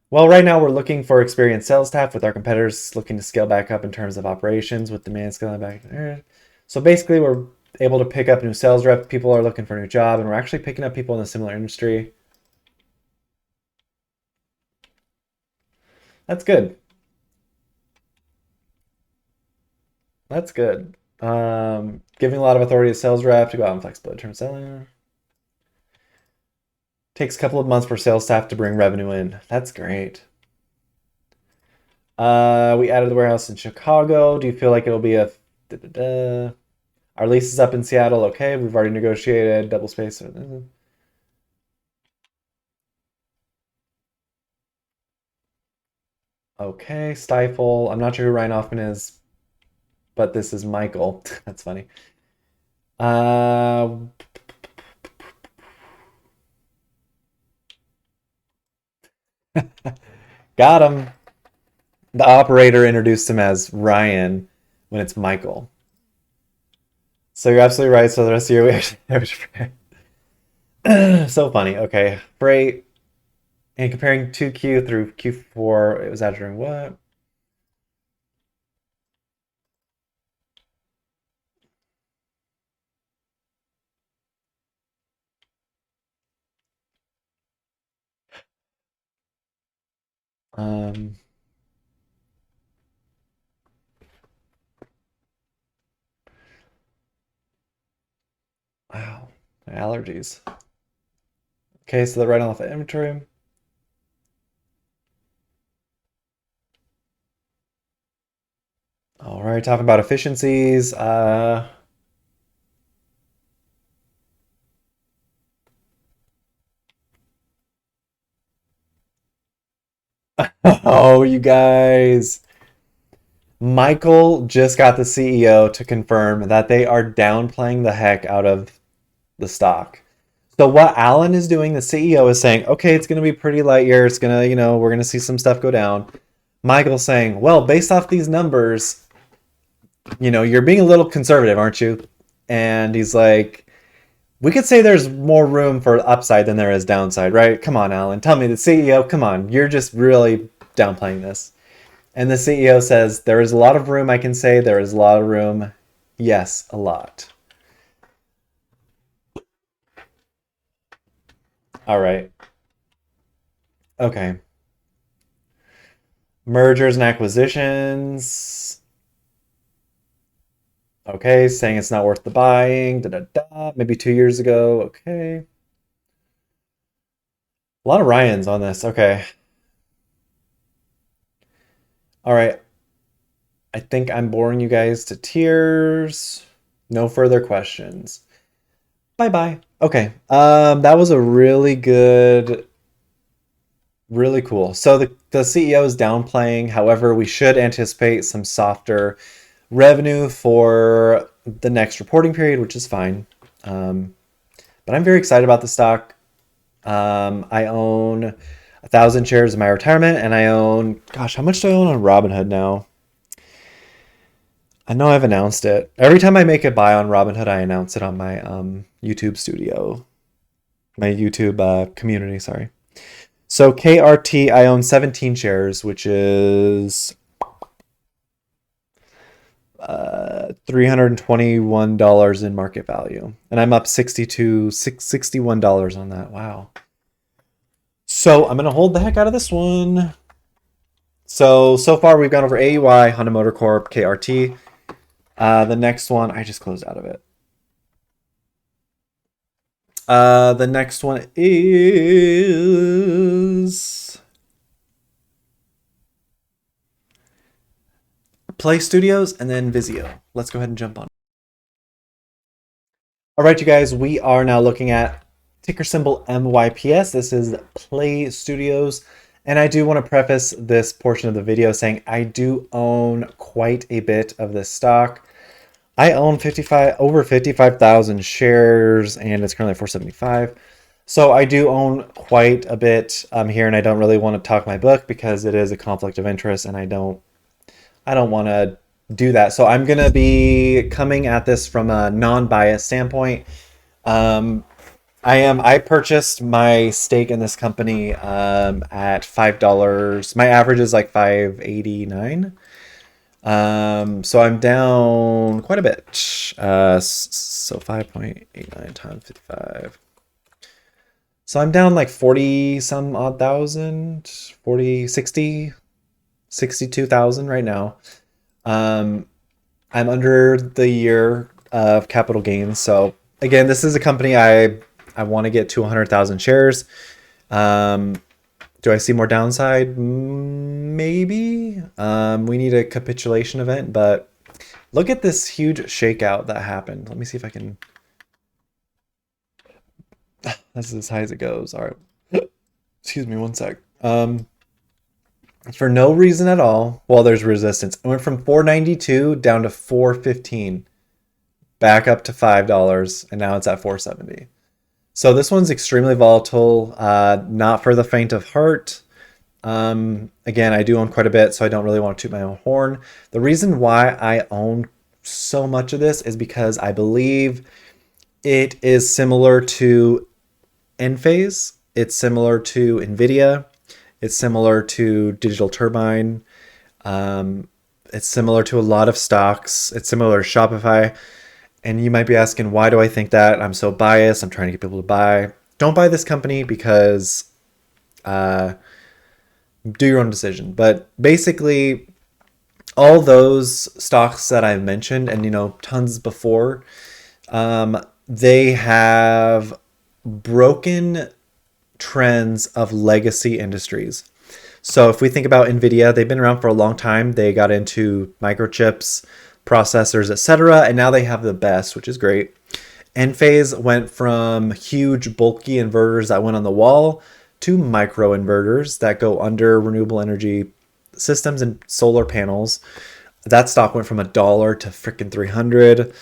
Well, right now we're looking for experienced sales staff with our competitors looking to scale back up in terms of operations with demand scaling back. So basically we're able to pick up new sales reps. People are looking for a new job and we're actually picking up people in a similar industry. That's good. That's good. Giving a lot of authority to sales rep to go out and flexible term selling. Takes a couple of months for sales staff to bring revenue in. That's great. We added the warehouse in Chicago. Do you feel like it'll be a... Our lease is up in Seattle. Okay, we've already negotiated double space. Okay, Stifle. I'm not sure who Ryan Hoffman is, but this is Michael. That's funny. Uh, got him. The operator introduced him as Ryan when it's Michael. So you're absolutely right. So the rest of the year, so funny. Okay, freight. And comparing 2Q through Q4, it was out during what? Um, wow, my allergies. Okay, so they're writing off the inventory. All right, talking about efficiencies. Oh, you guys. Michael just got the CEO to confirm that they are downplaying the heck out of the stock. So what Alan is doing, the CEO is saying, okay, it's going to be pretty light year. It's going to, we're going to see some stuff go down. Michael's saying, well, based off these numbers, you're being a little conservative, aren't you? And he's like, we could say there's more room for upside than there is downside, right? Come on, Alan. Tell me, the CEO, come on. You're just really downplaying this. And the CEO says, there is a lot of room, I can say. There is a lot of room. Yes, a lot. All right. Okay. Mergers and acquisitions. Okay, saying it's not worth the buying. Da, da, da. Maybe 2 years ago. Okay. A lot of Ryans on this. Okay. All right. I think I'm boring you guys to tears. No further questions. Bye bye. Okay. That was a really good, really cool. So the CEO is downplaying. However, we should anticipate some softer revenue for the next reporting period, which is fine. But I'm very excited about the stock. I own 1,000 shares in my retirement, and I own, gosh, how much do I own on Robinhood now? I know I've announced it. Every time I make a buy on Robinhood, I announce it on my YouTube studio, my YouTube community, sorry. So KRT, I own 17 shares, which is $321 in market value. And I'm up $61 on that. Wow. So I'm going to hold the heck out of this one. So far we've gone over AUI, Honda Motor Corp, KRT. The next one, I just closed out of it. The next one is PlayStudios and then Vizio. Let's go ahead and jump on. All right, you guys, we are now looking at ticker symbol MYPS. This is PlayStudios. And I do want to preface this portion of the video saying I do own quite a bit of this stock. I own over 55,000 shares, and it's currently 475. So I do own quite a bit here, and I don't really want to talk my book because it is a conflict of interest, and I don't want to do that. So I'm gonna be coming at this from a non-biased standpoint. Um, I purchased my stake in this company at $5. My average is like 5.89. So I'm down quite a bit. So 5.89 times 55. So I'm down like 40 some odd thousand, 40, 60, 62,000 right now. Um, I'm under the year of capital gains. So again, this is a company I want to get to 100,000 shares. Um, do I see more downside? Maybe. We need a capitulation event, but look at this huge shakeout that happened. Let me see if I can. This is as high as it goes. All right. Excuse me one sec. For no reason at all, well, there's resistance. It went from 492 down to 415, back up to $5, and now it's at 470. So this one's extremely volatile, not for the faint of heart. Again, I do own quite a bit, so I don't really want to toot my own horn. The reason why I own so much of this is because I believe it is similar to Enphase. It's similar to NVIDIA. It's similar to Digital Turbine. It's similar to a lot of stocks. It's similar to Shopify. And you might be asking, why do I think that? I'm so biased. I'm trying to get people to buy. Don't buy this company because do your own decision. But basically, all those stocks that I've mentioned, and tons before, they have broken trends of legacy industries. So if we think about NVIDIA, they've been around for a long time. They got into microchips, processors, etc., and now they have the best, which is great. Enphase went from huge bulky inverters that went on the wall to micro inverters that go under renewable energy systems and solar panels. That stock went from $1 to freaking 300.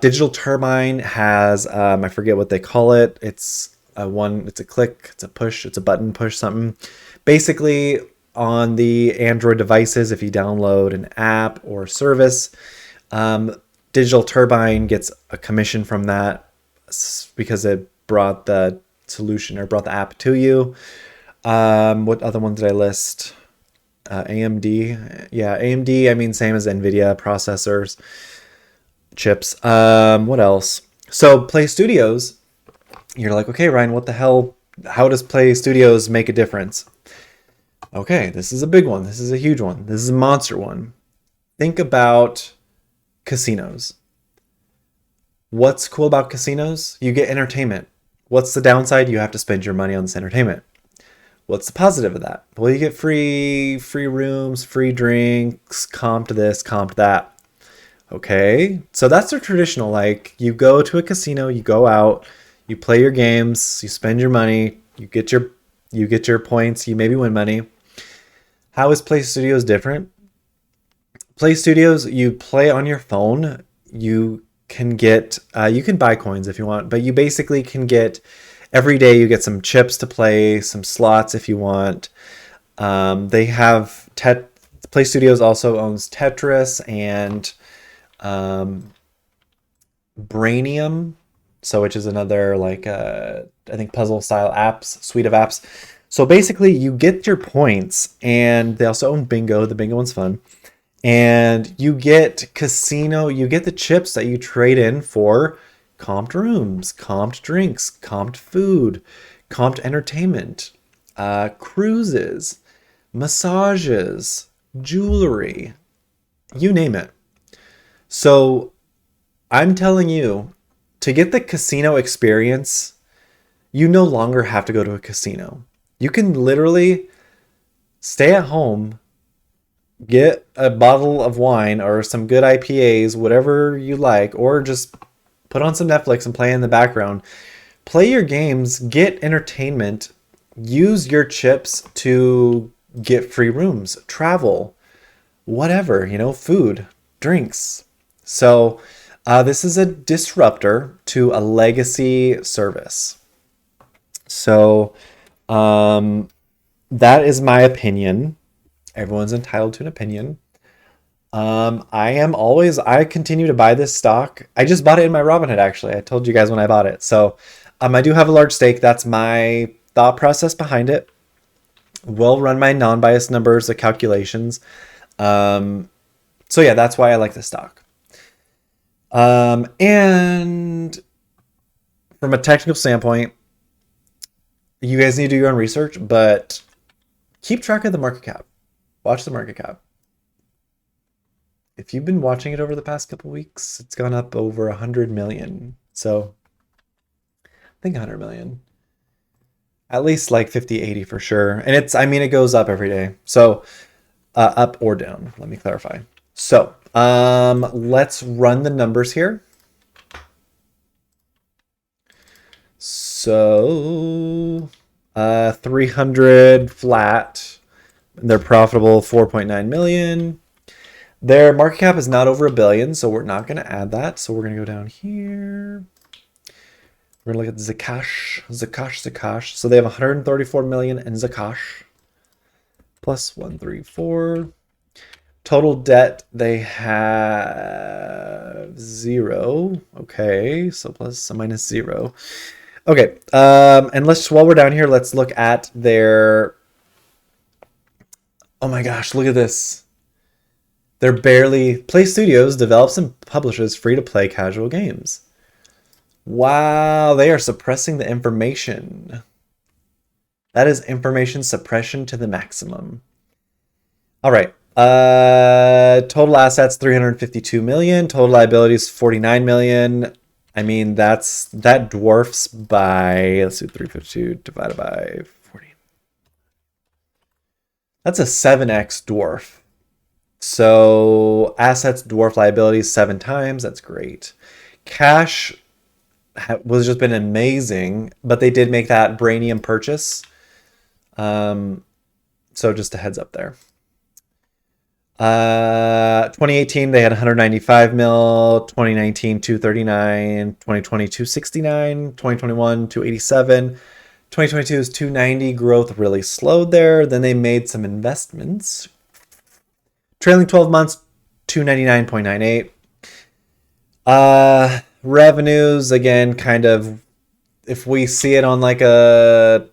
Digital Turbine has I forget what they call it. It's a click, it's a push, it's a button push something. Basically, on the Android devices, if you download an app or service, Digital Turbine gets a commission from that because it brought the solution or brought the app to you. What other one did I list? AMD. Yeah, AMD, I mean, same as NVIDIA processors, chips. What else? So PlayStudios, you're like, okay, Ryan, what the hell? How does PlayStudios make a difference? Okay, this is a big one. This is a huge one. This is a monster one. Think about casinos. What's cool about casinos? You get entertainment. What's the downside? You have to spend your money on this entertainment. What's the positive of that? Well, you get free rooms, free drinks, comp to this, comp to that. Okay, so that's the traditional. Like, you go to a casino, you go out, you play your games, you spend your money, you get your points, you maybe win money. How is PlayStudios different? PlayStudios, you play on your phone. You can get you can buy coins if you want, but you basically can get every day you get some chips to play, some slots if you want. They have PlayStudios also owns Tetris and Brainium, so which is another like I think puzzle style apps, suite of apps. So basically you get your points, and they also own Bingo. The Bingo one's fun. And you get casino, you get the chips that you trade in for comped rooms, comped drinks, comped food, comped entertainment, cruises, massages, jewelry, you name it. So I'm telling you, to get the casino experience, you no longer have to go to a casino. You can literally stay at home, get a bottle of wine or some good IPAs, whatever you like, or just put on some Netflix and play in the background. Play your games, get entertainment, use your chips to get free rooms, travel, whatever, food, drinks. So this is a disruptor to a legacy service. So that is my opinion. Everyone's entitled to an opinion. I continue to buy this stock. I just bought it in my Robinhood, actually. I told you guys when I bought it. So, I do have a large stake. That's my thought process behind it. Will run my non-biased numbers, the calculations. So yeah, that's why I like the stock. And from a technical standpoint, you guys need to do your own research, but keep track of the market cap. Watch the market cap. If you've been watching it over the past couple weeks, it's gone up over 100 million. So I think 100 million. At least like 50, 80 for sure. And it goes up every day. So up or down, let me clarify. So let's run the numbers here. So 300 flat. They're profitable 4.9 million. Their market cap is not over $1 billion, so we're not going to add that. So we're going to go down here. We're going to look at Zcash. So they have 134 million in Zcash. Plus 134. Total debt, they have 0. Okay, so plus or minus 0. Okay, and while we're down here, let's look at their... Oh my gosh, look at this. They're barely... PlayStudios develops and publishes free-to-play casual games. Wow, they are suppressing the information. That is information suppression to the maximum. All right. Total assets 352 million. Total liabilities 49 million. I mean, that dwarfs by, let's do 352 divided by 40. That's a 7x dwarf. So assets dwarf liabilities 7 times. That's great. Cash was just been amazing, but they did make that Brainium purchase. So just a heads up there. 2018 they had 195 mil, 2019 239, 2020 269, 2021 287, 2022 is 290. Growth really slowed there. Then they made some investments. Trailing 12 months 299.98. Revenues, again, kind of, if we see it on like a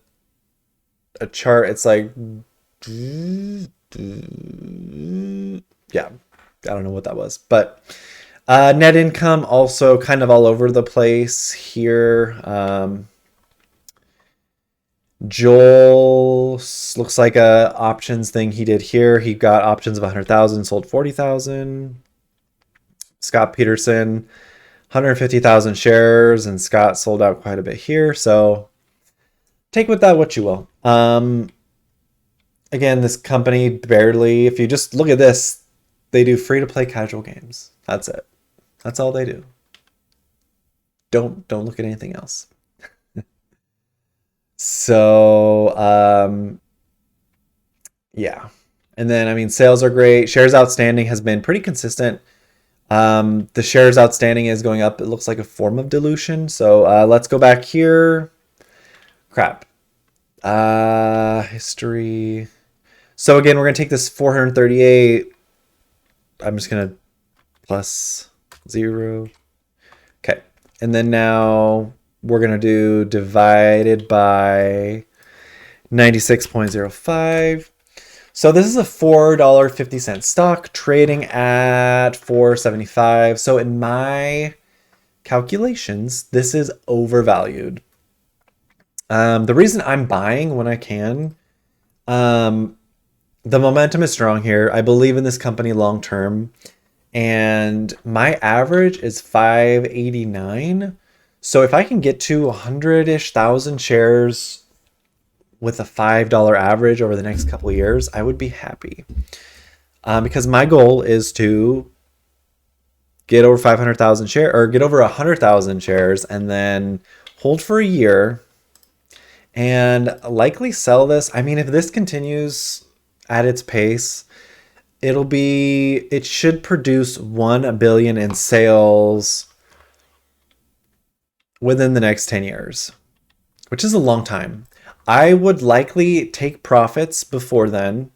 chart, it's like, yeah, I don't know what that was, but net income also kind of all over the place here. Joel looks like a options thing he did here. He got options of 100,000, sold 40,000. Scott Peterson, 150,000 shares, and Scott sold out quite a bit here. So take with that what you will. Again, this company barely, if you just look at this, they do free-to-play casual games. That's it. That's all they do. Don't look at anything else. So, yeah. And then, sales are great. Shares outstanding has been pretty consistent. The shares outstanding is going up. It looks like a form of dilution. So let's go back here. Crap. History. So again, we're going to take this 438. I'm just going to plus 0. Okay. And then now we're going to do divided by 96.05. So this is a $4.50 stock trading at $4.75. So in my calculations, this is overvalued. The reason I'm buying when I can, the momentum is strong here. I believe in this company long term, and my average is 589. So if I can get to 100-ish thousand shares with a $5 average over the next couple of years, I would be happy. Because my goal is to get over 500,000 shares, or get over 100,000 shares, and then hold for a year and likely sell this. If this continues at its pace, it should produce $1 billion in sales within the next 10 years, which is a long time. I would likely take profits before then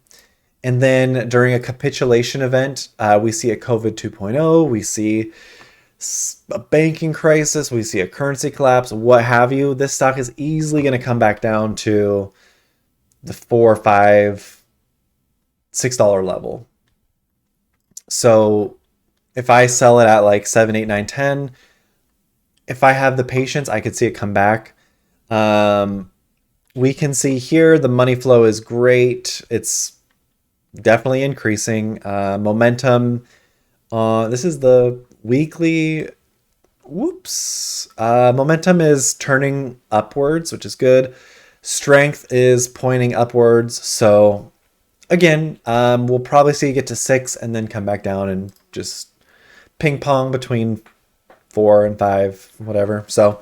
And then during a capitulation event, we see a COVID 2.0, we see a banking crisis, we see a currency collapse, what have you. This stock is easily going to come back down to the $4, $5, $6 level. So if I sell it at like 7, 8, 9, 10, if I have the patience, I could see it come back. We can see here the money flow is great. It's definitely increasing. Momentum. This is the weekly. Whoops. Momentum is turning upwards, which is good. Strength is pointing upwards. So again, we'll probably see it get to 6 and then come back down and just ping pong between 4 and 5, whatever. So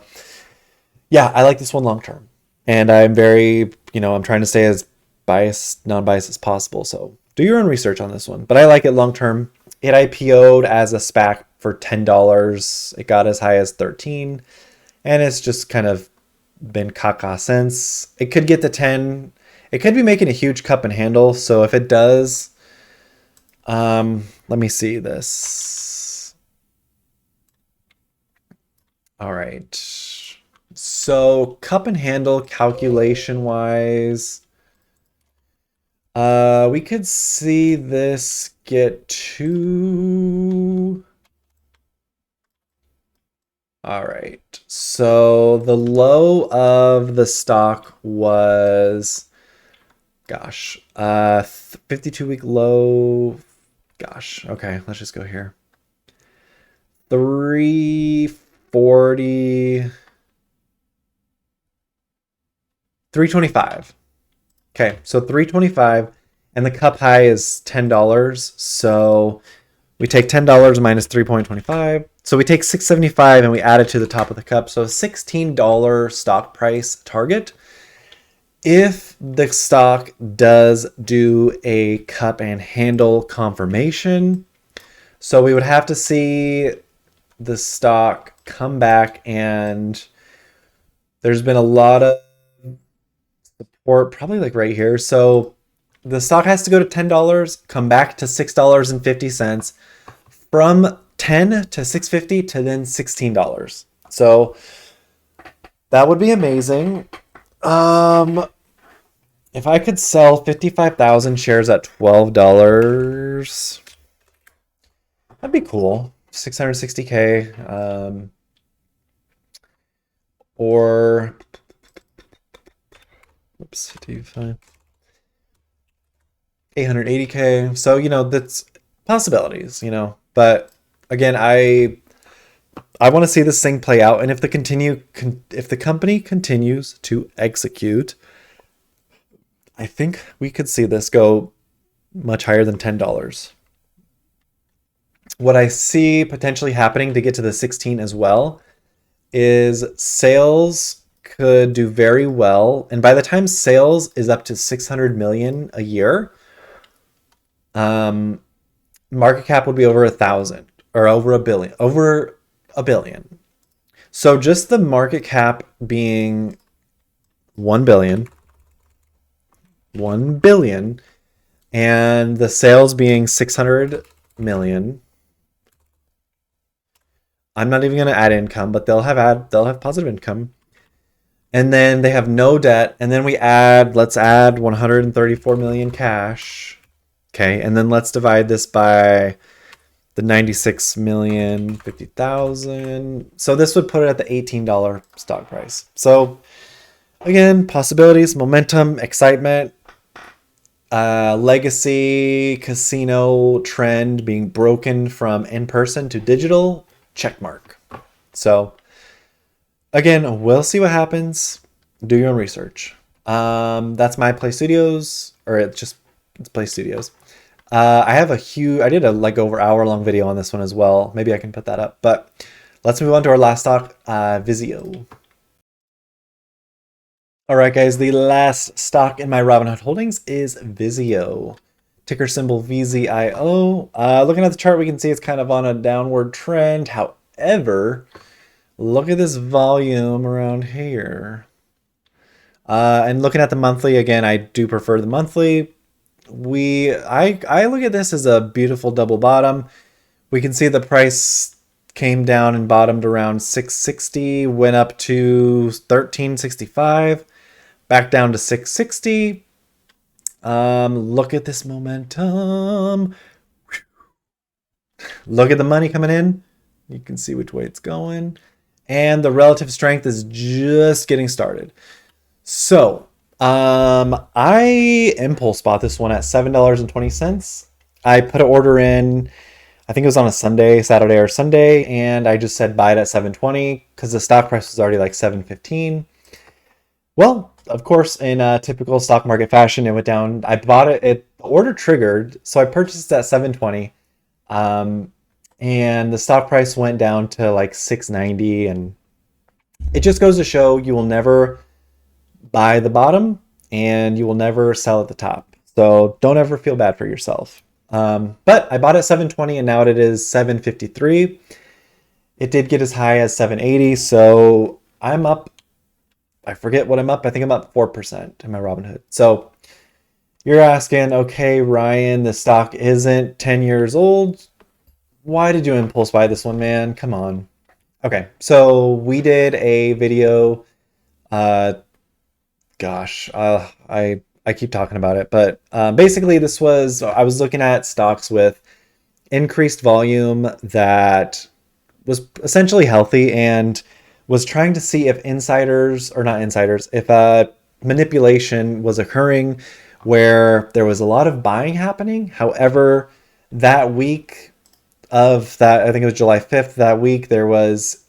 yeah, I like this one long term. And I'm very, I'm trying to stay as non-biased as possible. So do your own research on this one. But I like it long term. It IPO'd as a SPAC for $10. It got as high as 13. And it's just kind of been caca since. It could get to 10. It could be making a huge cup and handle. So if it does, let me see this. All right. So cup and handle calculation wise, we could see this get to... All right. So the low of the stock was, 52-week low. Gosh. Okay. Let's just go here. 340. 325. Okay, so 325, and the cup high is $10. So we take $10 minus 3.25. So we take 675 and we add it to the top of the cup. So $16 stock price target. If the stock does do a cup and handle confirmation, so we would have to see the stock come back, and there's been a lot of support, probably like right here. So the stock has to go to $10, come back to $6.50, from 10 to 650 to then $16. So that would be amazing. If I could sell 55,000 shares at $12, that'd be cool. 660K. Or, oops, 880K. So, that's possibilities, but again, I want to see this thing play out. And if the company continues to execute, I think we could see this go much higher than $10. What I see potentially happening to get to the 16 as well is sales could do very well. And by the time sales is up to 600 million a year, market cap would be over 1,000 or over a billion. So just the market cap being 1 billion, and the sales being 600 million. I'm not even going to add income, but they'll have positive income. And then they have no debt. And then let's add 134 million cash. Okay. And then let's divide this by the 96,050,000. So this would put it at the $18 stock price. So again, possibilities, momentum, excitement, legacy casino trend being broken from in-person to digital, check mark. So again, we'll see what happens. Do your own research. That's my PlayStudios, or it's PlayStudios. I did a over hour-long video on this one as well. Maybe I can put that up. But let's move on to our last stock, Vizio. All right, guys, the last stock in my Robinhood holdings is Vizio. Ticker symbol VZIO. Looking at the chart, we can see it's kind of on a downward trend. However, look at this volume around here. And looking at the monthly, again, I do prefer the monthly. I look at this as a beautiful double bottom. We can see the price came down and bottomed around 660, went up to 1365, back down to 660. Look at this momentum. Look at the money coming in. You can see which way it's going. And the relative strength is just getting started. So, I impulse bought this one at $7.20. I put an order in, I think it was on a Sunday, Saturday or Sunday, and I just said buy it at 720 because the stock price was already like 715. Well, of course, in typical stock market fashion, it went down. I bought it, the order triggered, so I purchased it at 720. Um, and the stock price went down to like 690, and it just goes to show you will never buy the bottom and you will never sell at the top. So don't ever feel bad for yourself. But I bought at 720 and now it is 753. It did get as high as 780, so I'm up. I forget what I'm up. I think I'm up 4% in my Robinhood. So you're asking, okay, Ryan, the stock isn't 10 years old. Why did you impulse buy this one, man? Come on. Okay, so we did a video. Uh, I keep talking about it, but basically this was I was looking at stocks with increased volume that was essentially healthy and was trying to see if insiders or not insiders, if manipulation was occurring where there was a lot of buying happening. However, that week of that, I think it was July 5th, that week, it was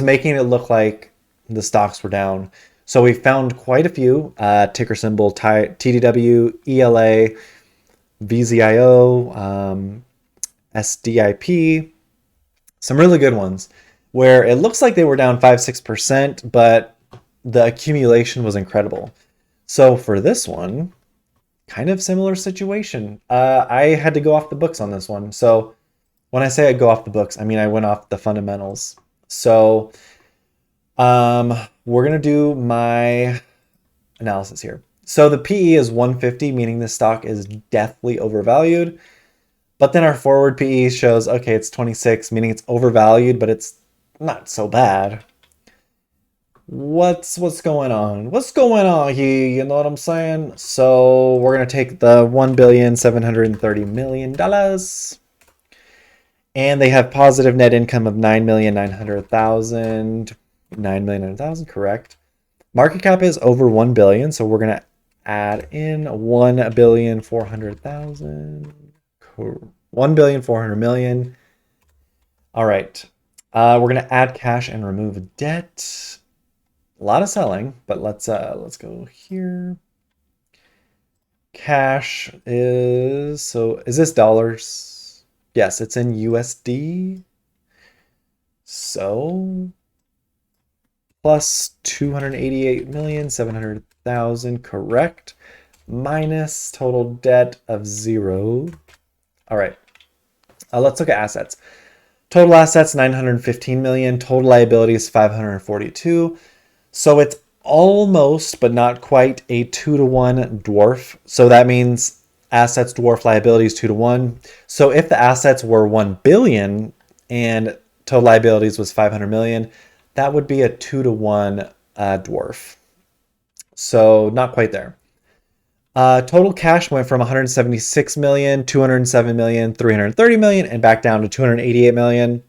making it look like the stocks were down. So we found quite a few, ticker symbol TDW, ELA, VZIO, SDIP, some really good ones where it looks like they were down 5-6%, but the accumulation was incredible. So for this one, kind of similar situation. I had to go off the books on this one. So when I say I go off the books, I mean I went off the fundamentals. So we're going to do my analysis here. So the PE is 150, meaning this stock is deathly overvalued. But then our forward PE shows, okay, it's 26, meaning it's overvalued, but it's not so bad. What's going on? What's going on here? You know what I'm saying? So we're going to take the $1,730,000,000. And they have positive net income of 9,900,000. 9,900,000, correct. Market cap is over 1 billion, so we're going to add in 1,400,000. 1,400,000,000. All right. We're going to add cash and remove debt. A lot of selling, but let's go here. Cash is this dollars? Yes, it's in USD. So plus 288,700,000, correct. Minus total debt of 0. All right. Let's look at assets. Total assets 915 million. Total liabilities 542. So it's almost, but not quite, a 2-to-1 dwarf. So that means assets dwarf liabilities 2-to-1. So if the assets were 1 billion and total liabilities was 500 million, that would be a 2-to-1 dwarf. So not quite there. Total cash went from 176 million, 207 million, 330 million, and back down to 288 million.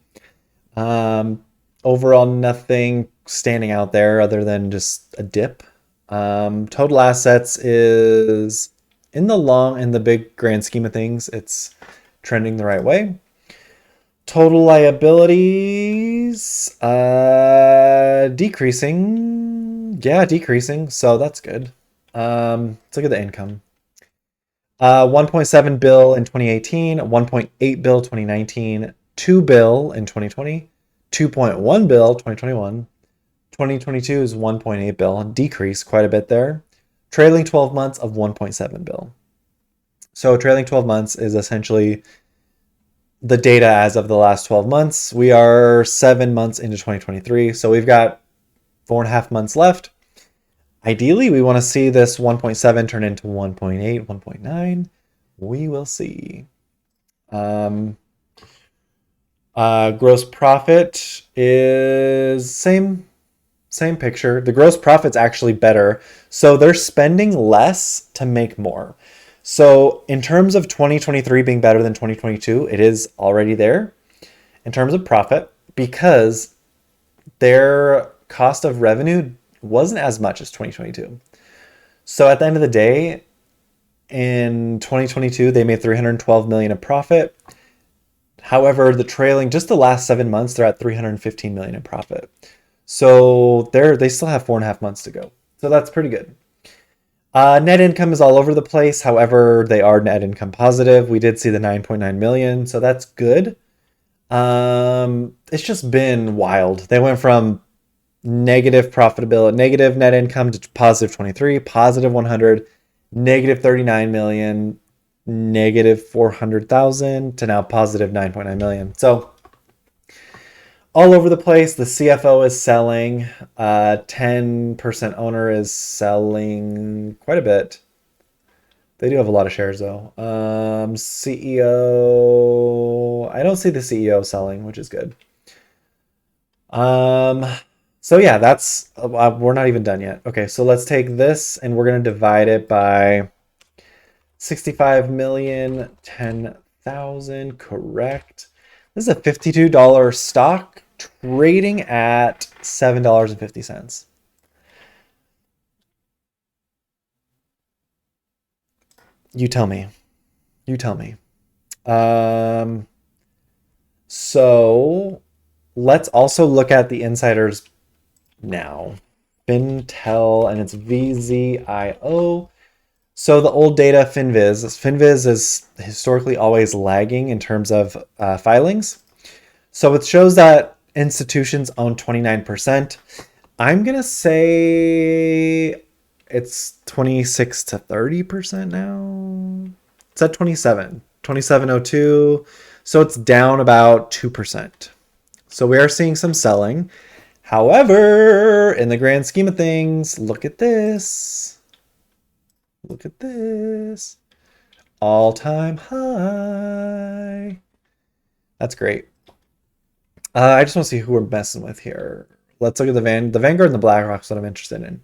Overall, nothing standing out there other than just a dip. Total assets is in the big grand scheme of things, it's trending the right way. Total liabilities, decreasing. Yeah, decreasing. So that's good. Let's look at the income. 1.7 bill in 2018, 1.8 bill 2019, 2 bill in 2020, 2.1 bill 2021. 2022 is 1.8 bill, decrease quite a bit there. Trailing 12 months of 1.7 bill. So trailing 12 months is essentially the data as of the last 12 months. We are 7 months into 2023, so we've got 4.5 months left. Ideally, we want to see this 1.7 turn into 1.8, 1.9. We will see. Gross profit is same picture. The gross profit's actually better. So they're spending less to make more. So in terms of 2023 being better than 2022, it is already there in terms of profit because their cost of revenue wasn't as much as 2022. So at the end of the day, in 2022, they made 312 million in profit. However, the trailing, just the last 7 months, they're at 315 million in profit. So they still have 4.5 months to go. So that's pretty good. Net income is all over the place. However, they are net income positive. We did see the 9.9 million, so that's good. It's just been wild. They went from negative profitability, negative net income to positive 23, positive 100, negative 39 million, negative 400,000 to now positive 9.9 million. So all over the place. The CFO is selling. 10% owner is selling quite a bit. They do have a lot of shares though. CEO, I don't see the CEO selling, which is good. So yeah, that's we're not even done yet. Okay, so let's take this and we're gonna divide it by 65 million, 10,000, correct. This is a $52 stock trading at $7.50. You tell me. You tell me. So let's also look at the insiders now. Fintel, and it's VZIO. So the old data, Finviz is historically always lagging in terms of filings. So it shows that institutions own 29%. I'm going to say it's 26 to 30% now. It's at 2702. So it's down about 2%. So we are seeing some selling. However, in the grand scheme of things, look at this. Look at this. All-time high. That's great. I just want to see who we're messing with here. Let's look at the Vanguard and the BlackRock's what I'm interested in.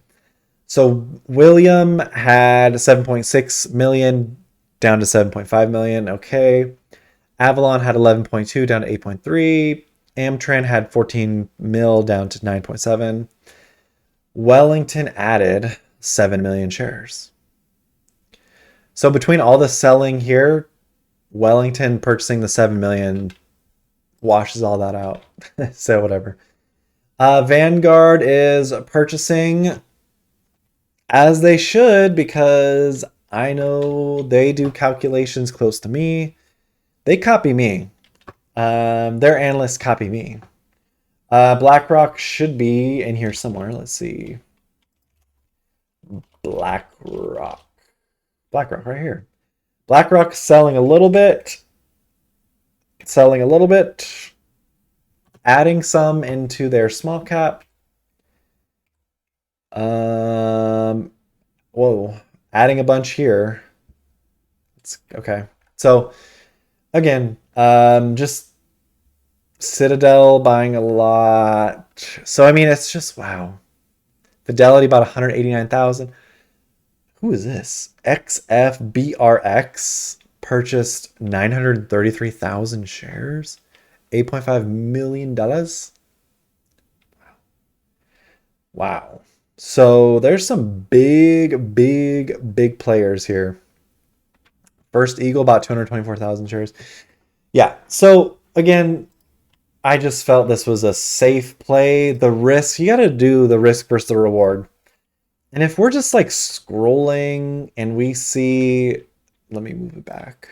So William had 7.6 million down to 7.5 million. Okay. Avalon had 11.2 down to 8.3. Amtran had 14 mil down to 9.7. Wellington added 7 million shares. So between all the selling here, Wellington purchasing the 7 million washes all that out. So whatever. Vanguard is purchasing as they should because I know they do calculations close to me. They copy me. Their analysts copy me. BlackRock should be in here somewhere. Let's see. BlackRock right here. BlackRock selling a little bit, adding some into their small cap. Whoa, adding a bunch here. It's okay. So again, just Citadel buying a lot. So I mean, it's just wow. Fidelity about 189,000. Who is this? XFBRX purchased 933,000 shares, $8.5 million. Wow. So there's some big players here. First Eagle bought 224,000 shares. Yeah. So again, I just felt this was a safe play. The risk, you got to do the risk versus the reward. And if we're just like scrolling and we see, let me move it back.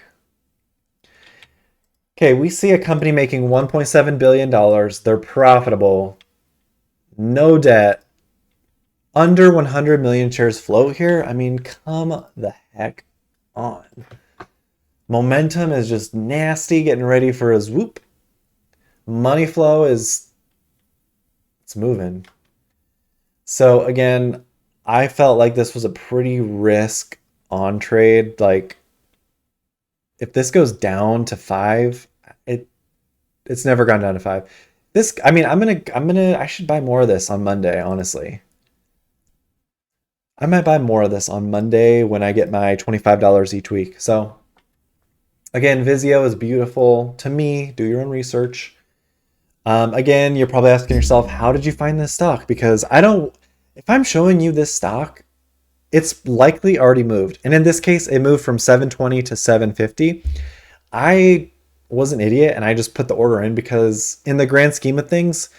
Okay, we see a company making $1.7 billion. They're profitable, no debt, under 100 million shares float here. I mean, come the heck on. Momentum is just nasty, getting ready for a swoop. Money flow it's moving. So again, I felt like this was a pretty risk on trade. Like if this goes down to 5, it's never gone down to 5. This, I mean, I should buy more of this on Monday, honestly. I might buy more of this on Monday when I get my $25 each week. So again, Vizio is beautiful to me. Do your own research. Again, you're probably asking yourself, how did you find this stock? Because if I'm showing you this stock, it's likely already moved. And in this case, it moved from 720 to 750. I was an idiot and I just put the order in because in the grand scheme of things,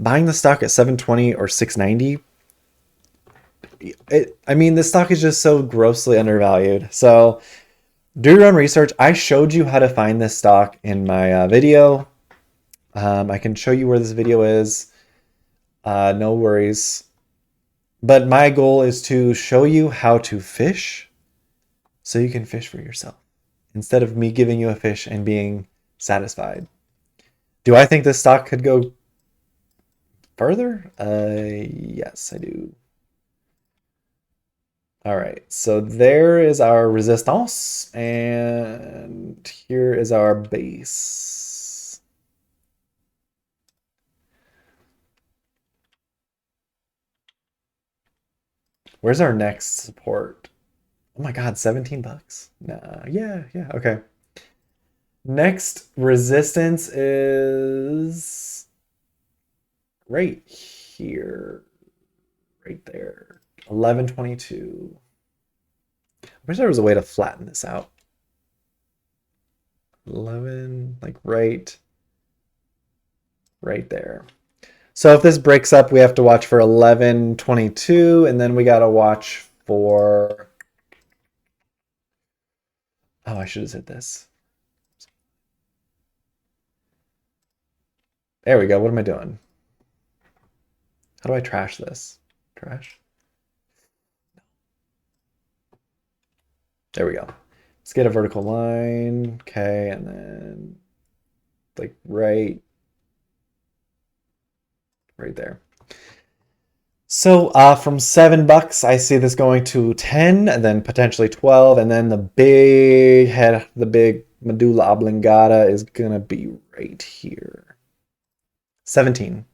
buying the stock at 720 or 690, I mean, this stock is just so grossly undervalued. So do your own research. I showed you how to find this stock in my video. I can show you where this video is. No worries. But my goal is to show you how to fish so you can fish for yourself instead of me giving you a fish and being satisfied. Do I think this stock could go further? Yes, I do. All right, so there is our resistance, and here is our base. Where's our next support? Oh my God, 17 bucks. Nah, yeah, okay. Next resistance is right here, right there. 1122. I wish there was a way to flatten this out. 11, like right there. So if this breaks up, we have to watch for 1122, and then we got to watch for... Oh, I should have said this. There we go. What am I doing? How do I trash this? Trash? There we go. Let's get a vertical line. Okay, and then like right there. So from $7, I see this going to 10, and then potentially 12, and then the big head, the big medulla oblongata is gonna be right here. 17.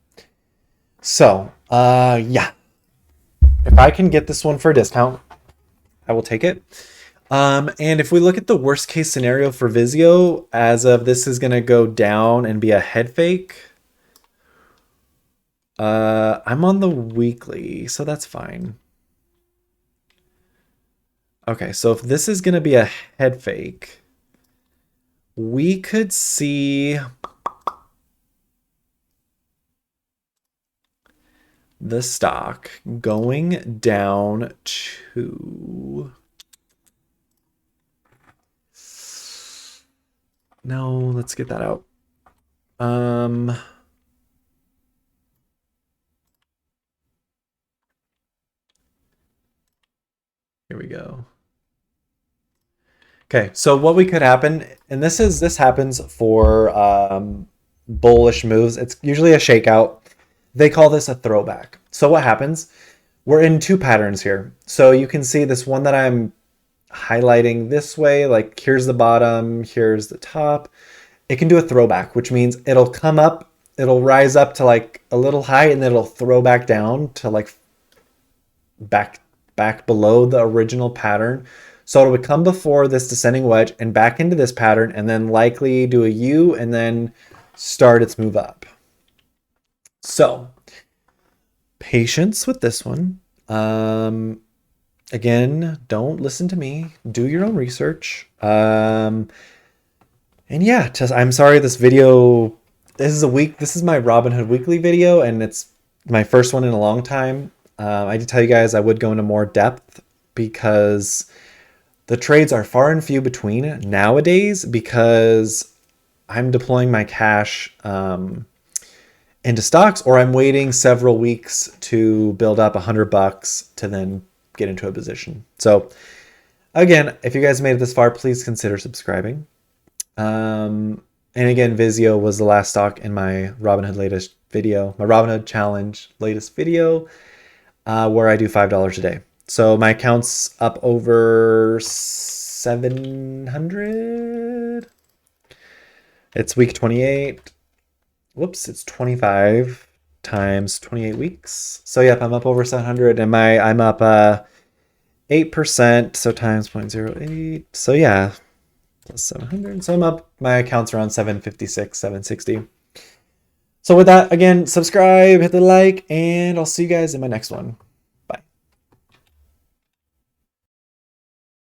So yeah, if I can get this one for a discount, I will take it. And if we look at the worst case scenario for Vizio, as of this is gonna go down and be a head fake. I'm on the weekly, so that's fine. Okay, so if this is gonna be a head fake, we could see the stock going down to... No, let's get that out. Here we go. Okay, so what we could happen, and this happens for bullish moves. It's usually a shakeout. They call this a throwback. So what happens? We're in two patterns here. So you can see this one that I'm highlighting this way, like here's the bottom, here's the top. It can do a throwback, which means it'll come up, it'll rise up to like a little high, and then it'll throw back down to like back below the original pattern. So it would come before this descending wedge and back into this pattern, and then likely do a U and then start its move up. So patience with this one. Again, don't listen to me. Do your own research. And yeah, I'm sorry this video, this is my Robinhood weekly video, and it's my first one in a long time. I did tell you guys I would go into more depth because the trades are far and few between nowadays, because I'm deploying my cash into stocks, or I'm waiting several weeks to build up $100 to then get into a position. So again, if you guys made it this far, please consider subscribing. And again, Vizio was the last stock in my Robinhood latest video, my Robinhood challenge latest video, where I do $5 a day. So my account's up over 700 It's week 28. Whoops, it's 25 times 28 weeks. So yep, I'm up over 700, and I'm up 8%, so times 0.08. So yeah, plus 700. So I'm up, my account's around 756, 760. So with that, again, subscribe, hit the like, and I'll see you guys in my next one.